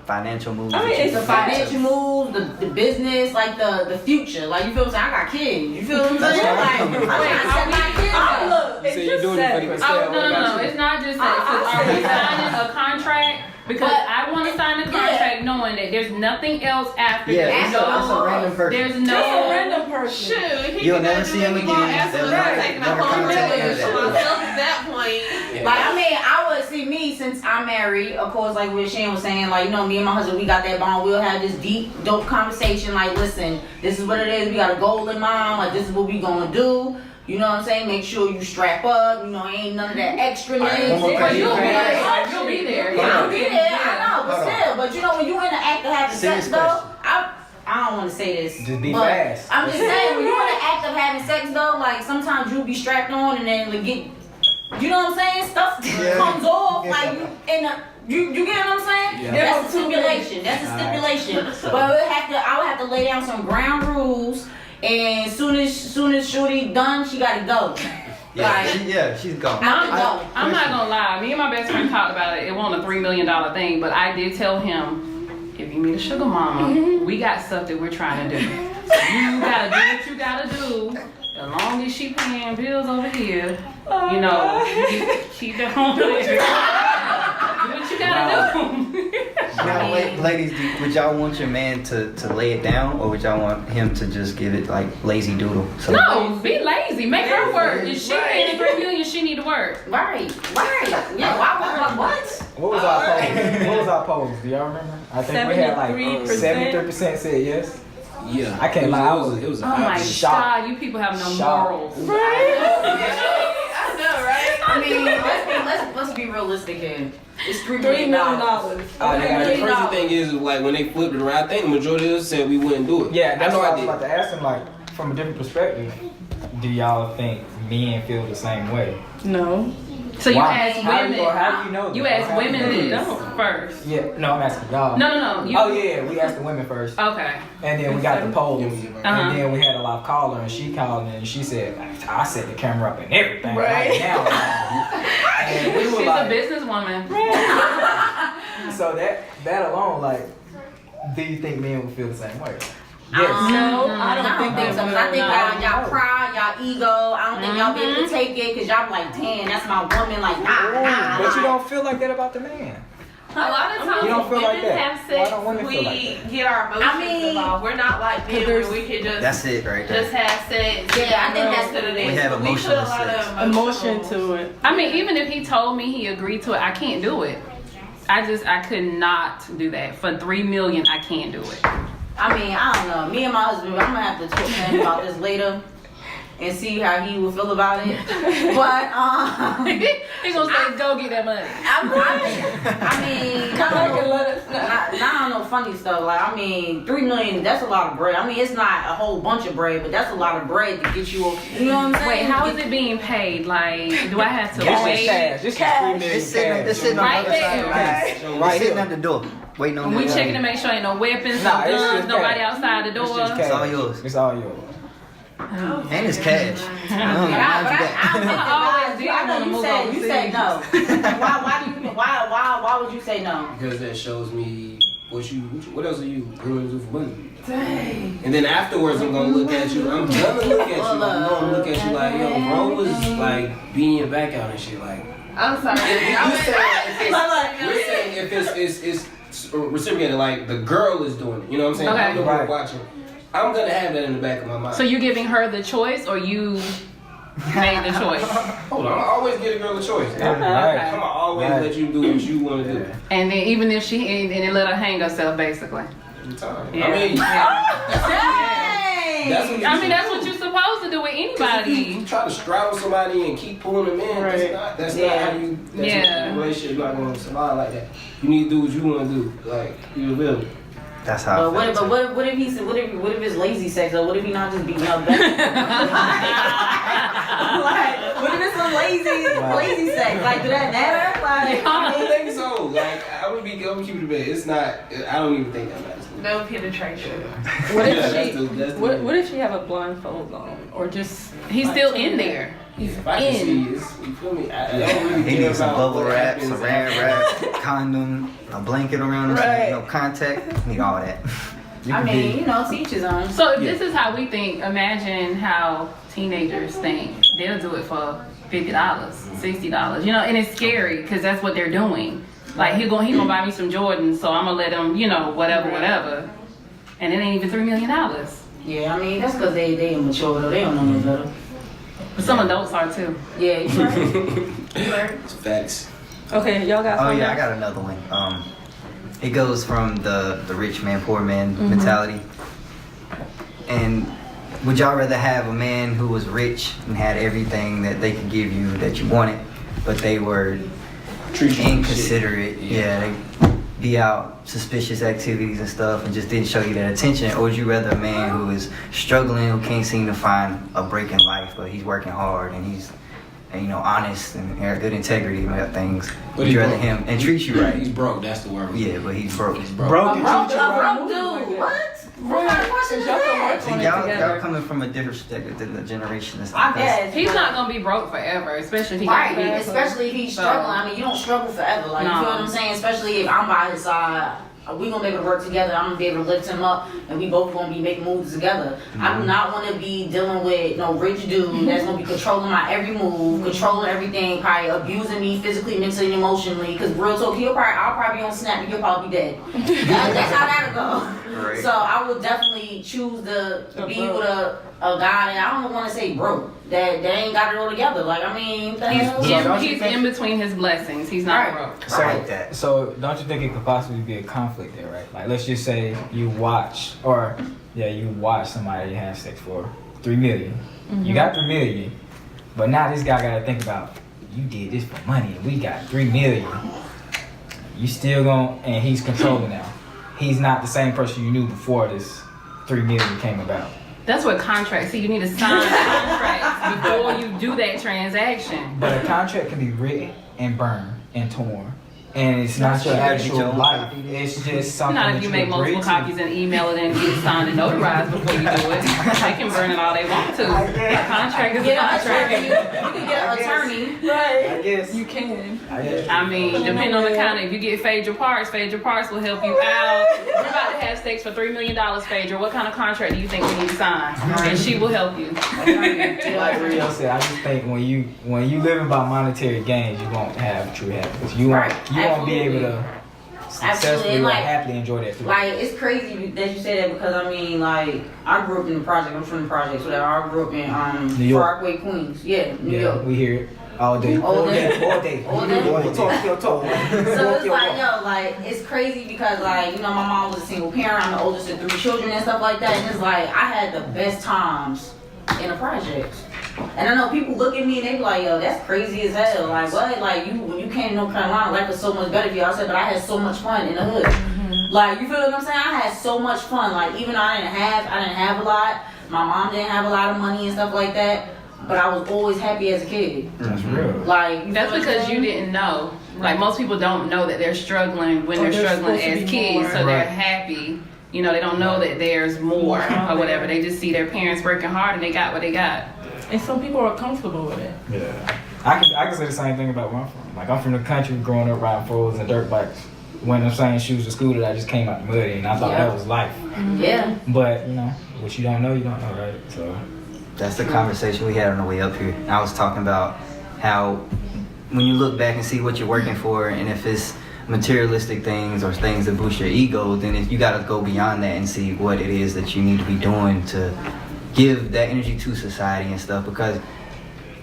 Speaker 5: Financial moves.
Speaker 8: I mean,
Speaker 5: that you
Speaker 8: it's
Speaker 3: the
Speaker 5: can
Speaker 3: financial moves, the business, like the future. Like, you feel what I'm saying? I got kids. You feel what I'm saying?
Speaker 5: That's
Speaker 3: Like,
Speaker 5: right.
Speaker 3: I'm trying to set my kids up.
Speaker 8: Look, it's
Speaker 4: So you're
Speaker 8: just
Speaker 4: doing it for
Speaker 8: sex.
Speaker 4: the-
Speaker 2: Oh, no. It's not just that. Are we signing a contract? Because
Speaker 3: But-
Speaker 2: I want to sign a contract knowing that there's nothing else after
Speaker 5: Yeah,
Speaker 2: that.
Speaker 5: that's a random person.
Speaker 2: There's
Speaker 8: Just a
Speaker 2: no.
Speaker 8: random person.
Speaker 7: Shoot, he
Speaker 5: You'll
Speaker 7: can
Speaker 5: never
Speaker 7: do
Speaker 5: see him
Speaker 7: what he
Speaker 5: again.
Speaker 7: want. After
Speaker 5: They'll
Speaker 7: that,
Speaker 5: never-
Speaker 7: taking a
Speaker 5: never
Speaker 7: whole
Speaker 5: contact
Speaker 7: million
Speaker 5: any
Speaker 7: to
Speaker 5: of that.
Speaker 7: myself at that point.
Speaker 3: Like, I mean, I would see me since I'm married, of course, like what Shane was saying, like, me and my husband, we got that bond. We'll have this deep, dope conversation. Like, listen, this is what it is. We got a goal in mind. Like, this is what we gonna do. You know what I'm saying? Make sure you strap up. Ain't none of that extra
Speaker 5: one
Speaker 3: niggas.
Speaker 5: more
Speaker 2: Well,
Speaker 5: question.
Speaker 2: you'll be there. You'll be there.
Speaker 3: I'll be there, I know, but
Speaker 5: Hold on.
Speaker 3: still, but when you in the act of having
Speaker 5: Serious
Speaker 3: sex though,
Speaker 5: question.
Speaker 3: I don't want to say this.
Speaker 6: Just be
Speaker 3: but
Speaker 6: fast.
Speaker 3: I'm just saying, when you in the act of having sex though, like sometimes you'll be strapped on and then like, get, you know what I'm saying? Stuff comes off, like you get what I'm saying?
Speaker 6: Yeah.
Speaker 3: That's a stipulation. That's a stipulation. But I would have to lay down some ground rules. And soon as Shorty done, she gotta go.
Speaker 5: She's gone.
Speaker 2: I'm not gonna lie. Me and my best friend talked about it. It wasn't a $3 million thing, but I did tell him, if you meet a sugar mama, we got stuff that we're trying to do. You gotta do what you gotta do. As long as she paying bills over here, she don't do it. Do what you gotta do.
Speaker 5: Now, ladies, would y'all want your man to lay it down, or would y'all want him to just give it like lazy doodle? So
Speaker 2: No, be lazy. Make her work. If she paying $3 million, she need to work.
Speaker 3: Right. Yeah, why what?
Speaker 6: What was our poll? What was our polls? Do y'all remember? I think we had like 73% said yes.
Speaker 4: Yeah.
Speaker 6: I can't lie.
Speaker 4: It was
Speaker 2: Oh my
Speaker 6: Shock.
Speaker 2: God, you people have no
Speaker 6: Shock.
Speaker 2: morals.
Speaker 7: I know, right?
Speaker 3: I mean, let's be realistic here. It's $3
Speaker 8: $3
Speaker 3: million.
Speaker 8: million.
Speaker 4: The crazy thing is, like, when they flipped it around, I think the majority of us said we wouldn't do it.
Speaker 6: Yeah, that's
Speaker 4: I know
Speaker 6: what I
Speaker 4: I
Speaker 6: was
Speaker 4: did.
Speaker 6: about to ask him. Like, from a different perspective, do y'all think men feel the same way?
Speaker 8: No.
Speaker 2: So you
Speaker 6: Why?
Speaker 2: ask
Speaker 6: How do
Speaker 2: women.
Speaker 6: you- or how do you know
Speaker 2: You
Speaker 6: that?
Speaker 2: ask
Speaker 6: How do you
Speaker 2: women
Speaker 6: know
Speaker 2: this
Speaker 8: this?
Speaker 2: first.
Speaker 6: Yeah, no, I'm asking y'all.
Speaker 2: No. You,
Speaker 6: Oh yeah, we asked the women first,
Speaker 2: Okay.
Speaker 6: and then we got the polls,
Speaker 2: Uh-huh.
Speaker 6: and then we had a live caller, and she called in and she said, "I set the camera up and everything
Speaker 8: Right.
Speaker 6: right now." And we were
Speaker 2: She's
Speaker 6: like,
Speaker 2: a businesswoman.
Speaker 6: so that alone, like, do you think men would feel the same way? Yes.
Speaker 8: No, I don't think
Speaker 3: so. I think y'all pride, y'all ego. I don't think y'all be able to take it because y'all be like, damn, that's my woman. Like, nah.
Speaker 6: But you don't feel like that about the man.
Speaker 7: A lot of times
Speaker 6: You don't feel
Speaker 7: when
Speaker 6: like
Speaker 7: women
Speaker 6: that.
Speaker 7: have
Speaker 6: Why
Speaker 7: sex,
Speaker 6: don't women
Speaker 7: we
Speaker 6: feel like
Speaker 7: get our emotions
Speaker 3: I mean,
Speaker 7: involved. We're not like men where we can just
Speaker 5: That's it right there.
Speaker 7: just have sex.
Speaker 3: Yeah, I think that's what it is.
Speaker 5: We have
Speaker 7: We put a
Speaker 5: emotional
Speaker 7: lot
Speaker 5: sex.
Speaker 7: of
Speaker 8: Emotion to it.
Speaker 2: I mean, even if he told me he agreed to it, I can't do it. I could not do that. For $3 million, I can't do it.
Speaker 3: I mean, I don't know. Me and my husband, I'm gonna have to talk to him about this later and see how he will feel about it. But
Speaker 2: He gonna say, go get that money.
Speaker 3: I mean, not on no funny stuff. Like, I mean, $3 million, that's a lot of bread. I mean, it's not a whole bunch of bread, but that's a lot of bread to get you. You know what I'm saying?
Speaker 2: Wait, how is it being paid? Like, do I have to
Speaker 6: Cash.
Speaker 2: wait?
Speaker 6: This is $3 million
Speaker 5: It's sitting, it's sitting
Speaker 2: Right
Speaker 5: on the other side of the
Speaker 2: there.
Speaker 5: house.
Speaker 6: So
Speaker 5: Right
Speaker 6: right
Speaker 5: sitting
Speaker 6: here.
Speaker 5: at the door, waiting on
Speaker 2: We
Speaker 5: you.
Speaker 2: checking to make sure ain't no weapons,
Speaker 6: Nah,
Speaker 2: no
Speaker 6: it's
Speaker 2: guns,
Speaker 6: just
Speaker 2: nobody
Speaker 6: cash.
Speaker 2: outside the
Speaker 6: It's
Speaker 2: door.
Speaker 6: just cash.
Speaker 5: It's all yours.
Speaker 6: It's all yours.
Speaker 5: And it's cash.
Speaker 3: But I know you said no. Why would you say no?
Speaker 4: Because that shows me what else are you willing to do for money? Dang. And then afterwards, I'm gonna look at you. I'm gonna look at you. I'm gonna look at you like, yo, bro was like being your back out and shit. Like,
Speaker 7: I'm sorry.
Speaker 4: we're saying if it's reciprocated, like the girl is doing it. You know what I'm saying?
Speaker 2: Okay.
Speaker 4: I'm the one watching. I'm gonna have that in the back of my mind.
Speaker 2: So you giving her the choice, or you made the choice?
Speaker 4: Hold on, I'm always give a girl a choice.
Speaker 6: Right.
Speaker 4: I'm gonna always let you do what you want to do.
Speaker 2: And then even if she and then let her hang herself, basically. Yeah.
Speaker 4: I mean,
Speaker 2: That's what you're supposed to do with
Speaker 4: if
Speaker 2: anybody.
Speaker 4: you try to straddle somebody and keep pulling them in, that's not how you. That's relationship not gonna survive like that. You need to do what you want to do. Like you will.
Speaker 5: That's how I feel.
Speaker 3: But what if it's lazy sex, or what if he not just beating up back? Like, what if it's some lazy sex? Like, do that matter? Like,
Speaker 4: I don't think so. Like I'm gonna keep it a bit. It's not. I don't even think that matters.
Speaker 7: No penetration.
Speaker 8: What if
Speaker 4: Yeah,
Speaker 8: she?
Speaker 4: that's the-
Speaker 8: What if she have a blindfold on, or just?
Speaker 2: He's still in there.
Speaker 4: If I can see, you feel me? I don't really
Speaker 5: He
Speaker 4: care
Speaker 5: needs some
Speaker 4: about
Speaker 5: bubble
Speaker 4: what
Speaker 5: wrap,
Speaker 4: happens
Speaker 5: saran wrap, condom, a blanket around him,
Speaker 8: Right.
Speaker 5: no contact. Need all that.
Speaker 3: I mean, you know, teach his own.
Speaker 2: So if this is how we think, imagine how teenagers think. They'll do it for $50, $60. You know, and it's scary because that's what they're doing. Like he gonna buy me some Jordans, so I'm gonna let him, you know, whatever. And it ain't even $3 million.
Speaker 3: Yeah, I mean, that's because they immature, though. They don't know no better.
Speaker 2: But some adults are too.
Speaker 3: Yeah, you right.
Speaker 4: It's facts.
Speaker 8: Okay, y'all got.
Speaker 5: Oh
Speaker 8: something
Speaker 5: yeah, I
Speaker 8: else?
Speaker 5: got another one. It goes from the rich man, poor man mentality. And would y'all rather have a man who was rich and had everything that they could give you that you wanted, but they were inconsiderate? Yeah, they be out suspicious activities and stuff and just didn't show you that attention. Or would you rather a man who is struggling, who can't seem to find a break in life, but he's working hard and he's honest and has good integrity about things? Would you rather him and treat you right?
Speaker 4: He's broke. That's the word.
Speaker 5: Yeah, but he's broke.
Speaker 4: He's broke.
Speaker 6: Broke and
Speaker 3: Broke
Speaker 6: treat you right.
Speaker 3: dude. What?
Speaker 8: Right.
Speaker 3: What kind of question is
Speaker 8: Y'all can
Speaker 3: that?
Speaker 8: work
Speaker 5: See,
Speaker 8: on it
Speaker 5: y'all
Speaker 8: together.
Speaker 5: coming from a different perspective than the generation.
Speaker 3: I guess.
Speaker 2: He's not gonna be broke forever, especially if he
Speaker 3: Right,
Speaker 2: got kids.
Speaker 3: especially if he's struggling. I mean, you don't struggle forever. Like, you
Speaker 2: No.
Speaker 3: know what I'm saying? Especially if I'm by his side. We gonna be able to work together. I'm gonna be able to lift him up, and we both gonna be making moves together. I do not want to be dealing with no rich dude that's gonna be controlling my every move, controlling everything, probably abusing me physically, mentally, and emotionally. Because real talk, I'll probably be on snap, and he'll probably be dead. That's how that'll go.
Speaker 5: Right.
Speaker 3: So I would definitely choose to be with a guy that I don't want to say broke, that ain't got it all together. Like, I mean, the hell?
Speaker 2: He's in between his blessings. He's not
Speaker 3: Right.
Speaker 2: broke.
Speaker 6: So,
Speaker 5: I like that.
Speaker 6: so don't you think it could possibly be a conflict there, right? Like, let's just say you watch somebody have sex for $3 million. You got $3 million, but now this guy got to think about, you did this for money, and we got $3 million. You still and he's controlling now. He's not the same person you knew before this $3 million came about.
Speaker 2: That's what contracts. See, you need to sign contracts before you do that transaction.
Speaker 6: But a contract can be written and burned and torn. And it's not your
Speaker 5: That's
Speaker 6: actual
Speaker 5: your
Speaker 6: life. It's just something
Speaker 2: Not
Speaker 6: that
Speaker 2: if you
Speaker 6: you
Speaker 2: make
Speaker 6: agree
Speaker 2: multiple
Speaker 6: to.
Speaker 2: copies and email it and get it signed and notarized before you do it. They can burn it all they want to. A contract is a
Speaker 3: Get an attorney.
Speaker 2: contract.
Speaker 3: You can get an attorney.
Speaker 6: I guess.
Speaker 8: You can.
Speaker 2: I mean, depending on the kind of, if you get Phaedra Parks will help you out. You're about to have sex for $3 million, Phaedra. What kind of contract do you think we need to sign? And she will help you.
Speaker 6: Like Rio said, I just think when you living by monetary gains, you won't have true happiness. You won't be able to successfully
Speaker 3: And,
Speaker 6: or
Speaker 3: like-
Speaker 6: happily enjoy that too.
Speaker 3: Like, it's crazy that you say that because, I mean, like, I grew up in the project. I'm from the projects, whatever. I grew up in
Speaker 6: New York.
Speaker 3: Parkway, Queens. Yeah, New
Speaker 6: Yeah,
Speaker 3: York.
Speaker 6: we hear it all day.
Speaker 3: All day.
Speaker 6: All day.
Speaker 3: All day.
Speaker 6: Talk.
Speaker 3: So it's like, yo, like, it's crazy because, like, you know, my mom was a single parent. I'm the oldest of 3 children and stuff like that. And it's like, I had the best times in the projects. And I know people look at me and they be like, yo, that's crazy as hell. Like, what? Like, when you came to North Carolina, life was so much better for you. I said, but I had so much fun in the hood. Like, you feel what I'm saying? I had so much fun. Like, even though I didn't have a lot. My mom didn't have a lot of money and stuff like that. But I was always happy as a kid.
Speaker 6: That's real.
Speaker 3: Like,
Speaker 2: That's because you didn't know. Like most people don't know that they're struggling when they're struggling as kids, so they're happy. You know, they don't know that there's more or whatever. They just see their parents working hard and they got what they got.
Speaker 8: And some people are comfortable with it.
Speaker 6: Yeah. I can say the same thing about where I'm from. Like, I'm from the country, growing up riding fours and dirt bikes. Wearing the same shoes to school that I just came out the mud in. And I thought that was life.
Speaker 3: Yeah.
Speaker 6: But, you know, what you don't know, right? So
Speaker 5: That's the conversation we had on the way up here. I was talking about how when you look back and see what you're working for, and if it's materialistic things or things that boost your ego, then you got to go beyond that and see what it is that you need to be doing to give that energy to society and stuff. Because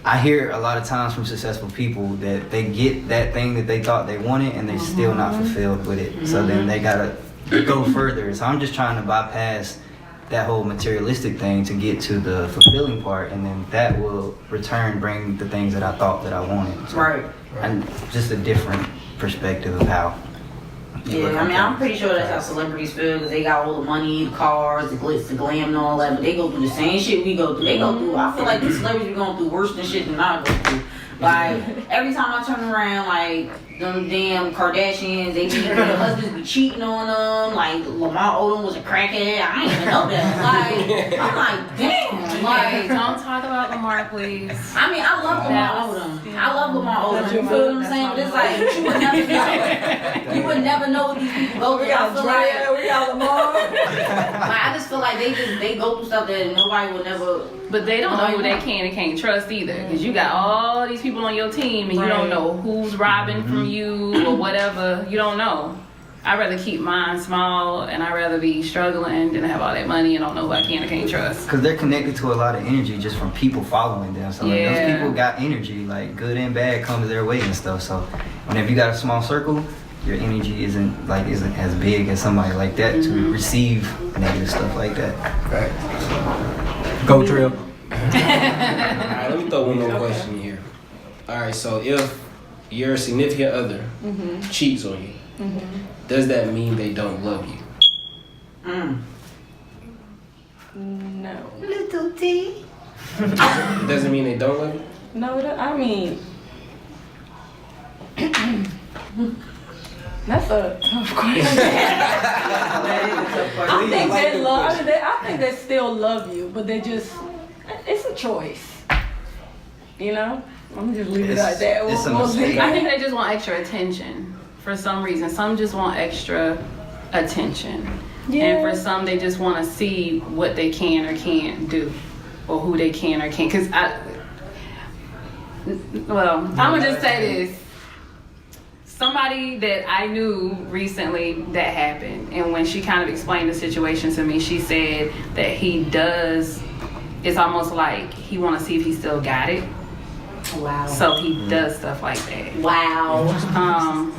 Speaker 5: I hear a lot of times from successful people that they get that thing that they thought they wanted and they're still not fulfilled with it. So then they got to go further. So I'm just trying to bypass that whole materialistic thing to get to the fulfilling part, and then that will bring the things that I thought that I wanted. So,
Speaker 3: Right.
Speaker 5: And just a different perspective of how.
Speaker 3: Yeah, I mean, I'm pretty sure that's how celebrities feel because they got all the money, the cars, the glitz, the glam, and all that. But they go through the same shit we go through. They go through. I feel like these celebrities be going through worse than shit than I go through. Like every time I turn around, like them damn Kardashians, their husbands be cheating on them. Like Lamar Odom was a crackhead. I didn't even know that. Like I'm like, damn.
Speaker 2: Hey,
Speaker 3: Like
Speaker 2: don't talk about Lamar, please.
Speaker 3: I mean, I love Lamar Odom. I love Lamar Odom. You feel what I'm saying? But it's like you would never know. You would never know what these people go through. I feel like
Speaker 8: we got Lamar.
Speaker 3: I just feel like they go through stuff that nobody would never.
Speaker 2: But they don't know who they can and can't trust either. Because you got all these people on your team and you don't know who's robbing from you or whatever. You don't know. I'd rather keep mine small and I'd rather be struggling than have all that money and don't know who I can or can't trust.
Speaker 5: Because they're connected to a lot of energy just from people following them. So like, those people got energy, like good and bad comes their way and stuff. So whenever you got a small circle, your energy isn't as big as somebody like that to receive negative stuff like that.
Speaker 6: right. Go Trill.
Speaker 4: Alright, let me throw one more question here. Alright, so if your significant other cheats on you, does that mean they don't love you?
Speaker 8: No.
Speaker 3: Little T.
Speaker 4: It doesn't mean they don't love you?
Speaker 8: No, I mean, that's a tough question. I think they love. I think they still love you, but it's a choice. You know, I'm just leave it like that.
Speaker 5: It's a
Speaker 8: We'll see.
Speaker 5: mistake.
Speaker 2: I think they just want extra attention for some reason. Some just want extra attention.
Speaker 8: Yeah.
Speaker 2: And for some, they just want to see what they can or can't do or who they can or can't. Because I'm going to just say this. Somebody that I knew recently that happened, and when she kind of explained the situation to me, she said that he does, it's almost like he want to see if he still got it.
Speaker 3: Wow.
Speaker 2: So he does stuff like that.
Speaker 3: Wow.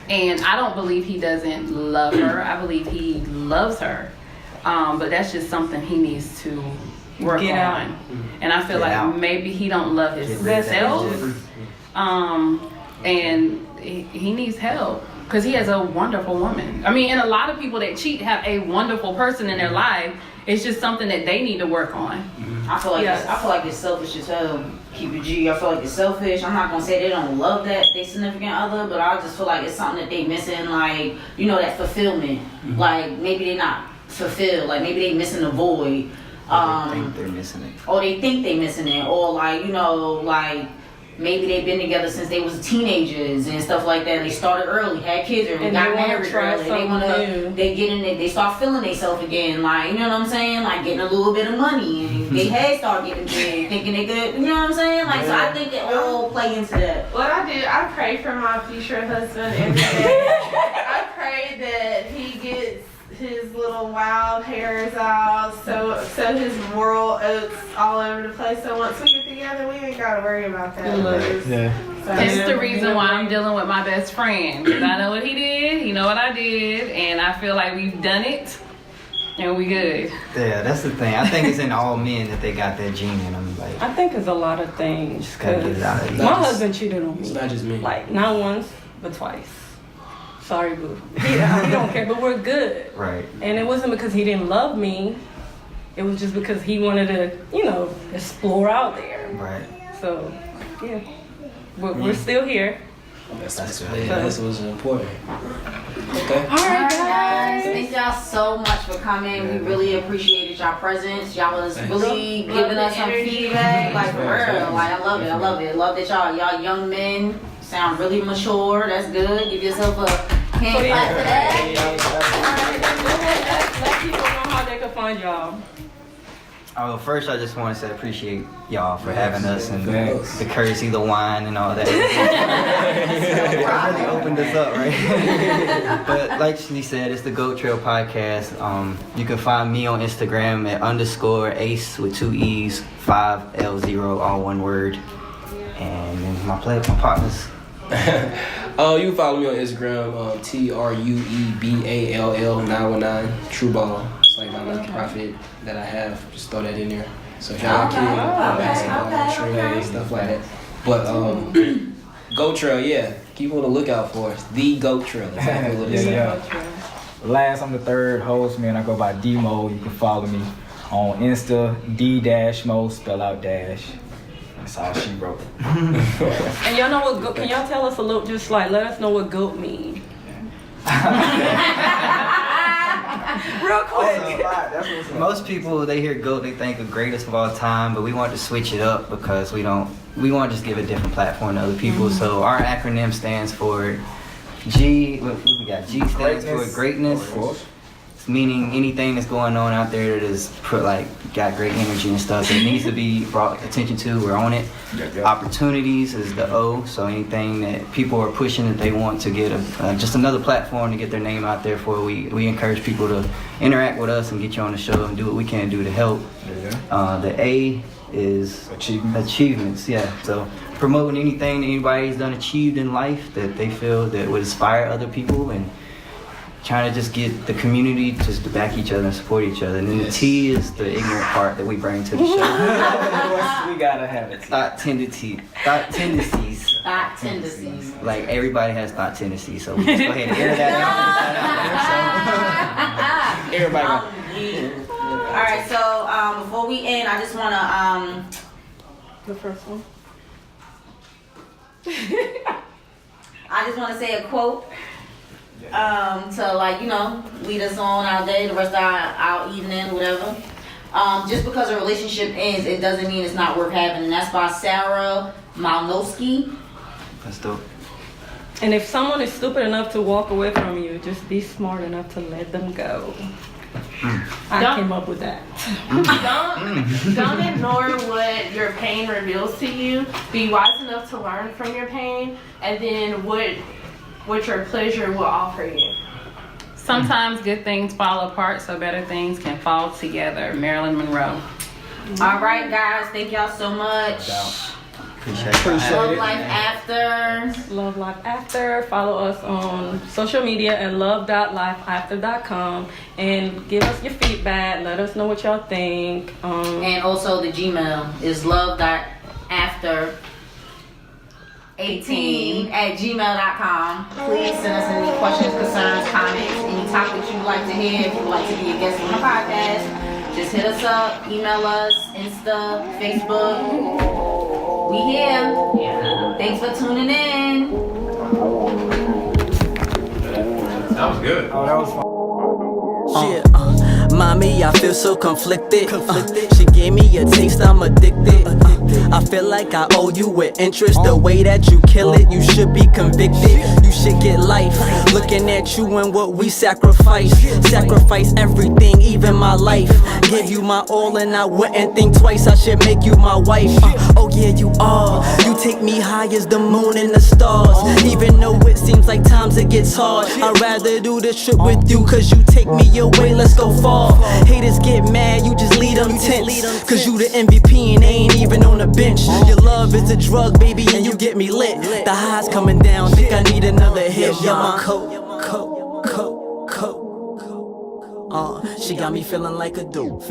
Speaker 2: And I don't believe he doesn't love her. I believe he loves her. But that's just something he needs to work
Speaker 8: Get out.
Speaker 2: on. And I feel
Speaker 5: Get
Speaker 2: like
Speaker 5: out.
Speaker 2: maybe he don't love himself. And he needs help because he has a wonderful woman. I mean, and a lot of people that cheat have a wonderful person in their life. It's just something that they need to work on.
Speaker 3: I feel like it's selfish as hell. Keep it G. I feel like it's selfish. I'm not gonna say they don't love that they significant other, but I just feel like it's something that they missing. Like that fulfillment. Like maybe they not fulfilled. Like maybe they missing the void.
Speaker 5: They think they're missing it.
Speaker 3: Or they think they missing it. Or like maybe they've been together since they was teenagers and stuff like that. They started early, had kids early,
Speaker 8: And
Speaker 3: got
Speaker 8: they wanna
Speaker 3: married
Speaker 8: try
Speaker 3: early. They
Speaker 8: something
Speaker 3: wanna,
Speaker 8: new.
Speaker 3: they get in it, they start feeling themselves again. Like, you know what I'm saying? Like getting a little bit of money and they head start getting big, thinking they good. You know what I'm saying? Like, so I think it all play into that.
Speaker 7: What I do, I pray for my future husband every day. I say that he gets his little wild hairs out, so his moral oats all over the place. So once we get together, we ain't gotta worry about that.
Speaker 6: Yeah.
Speaker 2: It's the reason why I'm dealing with my best friend. Because I know what he did, he know what I did, and I feel like we've done it, and we good.
Speaker 5: Yeah, that's the thing. I think it's in all men that they got that gene in them. Like,
Speaker 8: I think it's a lot of things.
Speaker 5: just gotta get it out of you.
Speaker 8: My husband cheated on
Speaker 4: It's
Speaker 8: me.
Speaker 4: not just me.
Speaker 8: Like, not once, but twice. Sorry, boo. He don't care, but we're good.
Speaker 5: Right.
Speaker 8: And it wasn't because he didn't love me. It was just because he wanted to, explore out there.
Speaker 5: Right.
Speaker 8: So, yeah. We're still here.
Speaker 4: That's
Speaker 5: good.
Speaker 4: That's what's important. Okay.
Speaker 8: All right,
Speaker 3: Guys, thank y'all so much for coming. We really appreciated y'all presence. Y'all was really giving us some feedback, like for real. Like I love it. I love it. Love that y'all young men sound really mature. That's good. Give yourself a hand clap for that.
Speaker 8: Let people know how they can find y'all.
Speaker 5: Oh, first I just want to say appreciate y'all for having us and the courtesy, the wine, and all that. It really opened us up, right? But like she said, it's the Goat Trail Podcast. You can find me on Instagram at _ace with 2 E's, 5L0, all one word. And then my partners.
Speaker 4: You can follow me on Instagram, TRUEBALL919, True Ball. It's like my nonprofit that I have. Just throw that in there. So if y'all basketball, training, stuff like that. But Goat Trail, yeah. Keep on the lookout for us. The Goat Trail. Exactly what it is.
Speaker 6: Yeah. Last, I'm the third host, man. I go by D-Mo. You can follow me on Insta, D-Mo, spell out dash. That's all she wrote.
Speaker 8: And y'all know what goat, can y'all tell us a little, just like, let us know what goat means? Real quick.
Speaker 5: Most people, they hear GOAT, they think of greatest of all time, but we want to switch it up because we want to just give a different platform to other people. So our acronym stands for G. What we got? G stands for greatness.
Speaker 6: Of course.
Speaker 5: Meaning anything that's going on out there that is got great energy and stuff that needs to be brought attention to, we're on it. Opportunities is the O, so anything that people are pushing that they want to get just another platform to get their name out there for. We encourage people to interact with us and get you on the show and do what we can do to help. The A is achievements, yeah. So promoting anything that anybody's achieved in life that they feel that would inspire other people, and trying to just get the community just to back each other and support each other. And then the T is the ignorant part that we bring to the show.
Speaker 6: We gotta have it.
Speaker 5: Thought tendencies.
Speaker 3: Thought tendencies.
Speaker 5: Like everybody has thought tendencies, so we just go ahead and air that out.
Speaker 4: Everybody.
Speaker 3: All right, so before we end, I just wanna
Speaker 8: The first one.
Speaker 3: I just wanna say a quote. To lead us on our day, the rest of our evening, whatever. Just because a relationship ends, it doesn't mean it's not worth having. And that's by Sarah Malnowski.
Speaker 5: That's dope.
Speaker 8: And if someone is stupid enough to walk away from you, just be smart enough to let them go. I came up with that.
Speaker 7: Don't ignore what your pain reveals to you. Be wise enough to learn from your pain, and then what your pleasure will offer you.
Speaker 2: Sometimes good things fall apart so better things can fall together. Marilyn Monroe.
Speaker 3: All right, guys. Thank y'all so much.
Speaker 5: Appreciate
Speaker 3: Love
Speaker 5: it.
Speaker 3: Life After.
Speaker 8: Love Life After. Follow us on social media at love.lifeafter.com and give us your feedback. Let us know what y'all think.
Speaker 3: And also the Gmail is love.after18@gmail.com. Please send us any questions, concerns, comments, any topics you'd like to hear. If you'd like to be a guest on the podcast, just hit us up, email us, Insta, Facebook. We here. Thanks for tuning in.
Speaker 6: That was good. Oh, that was fun.
Speaker 1: Yeah, Mommy, I feel so conflicted. She gave me a taste, I'm addicted. I feel like I owe you an interest. The way that you kill it, you should be convicted. You should get life. Looking at you and what we sacrifice. Sacrifice everything, even my life. Give you my all and I wouldn't think twice. I should make you my wife. Oh yeah, you are. You take me high as the moon and the stars. Even though it seems like times it gets hard, I'd rather do this trip with you, cause you take me away, let's go far. Haters get mad, you just lead them tense, cause you the MVP and they ain't even on the bench. Your love is a drug, baby, and you get me lit. The highs coming down, think I need another hit. Yeah, my coat. She got me feeling like a dope.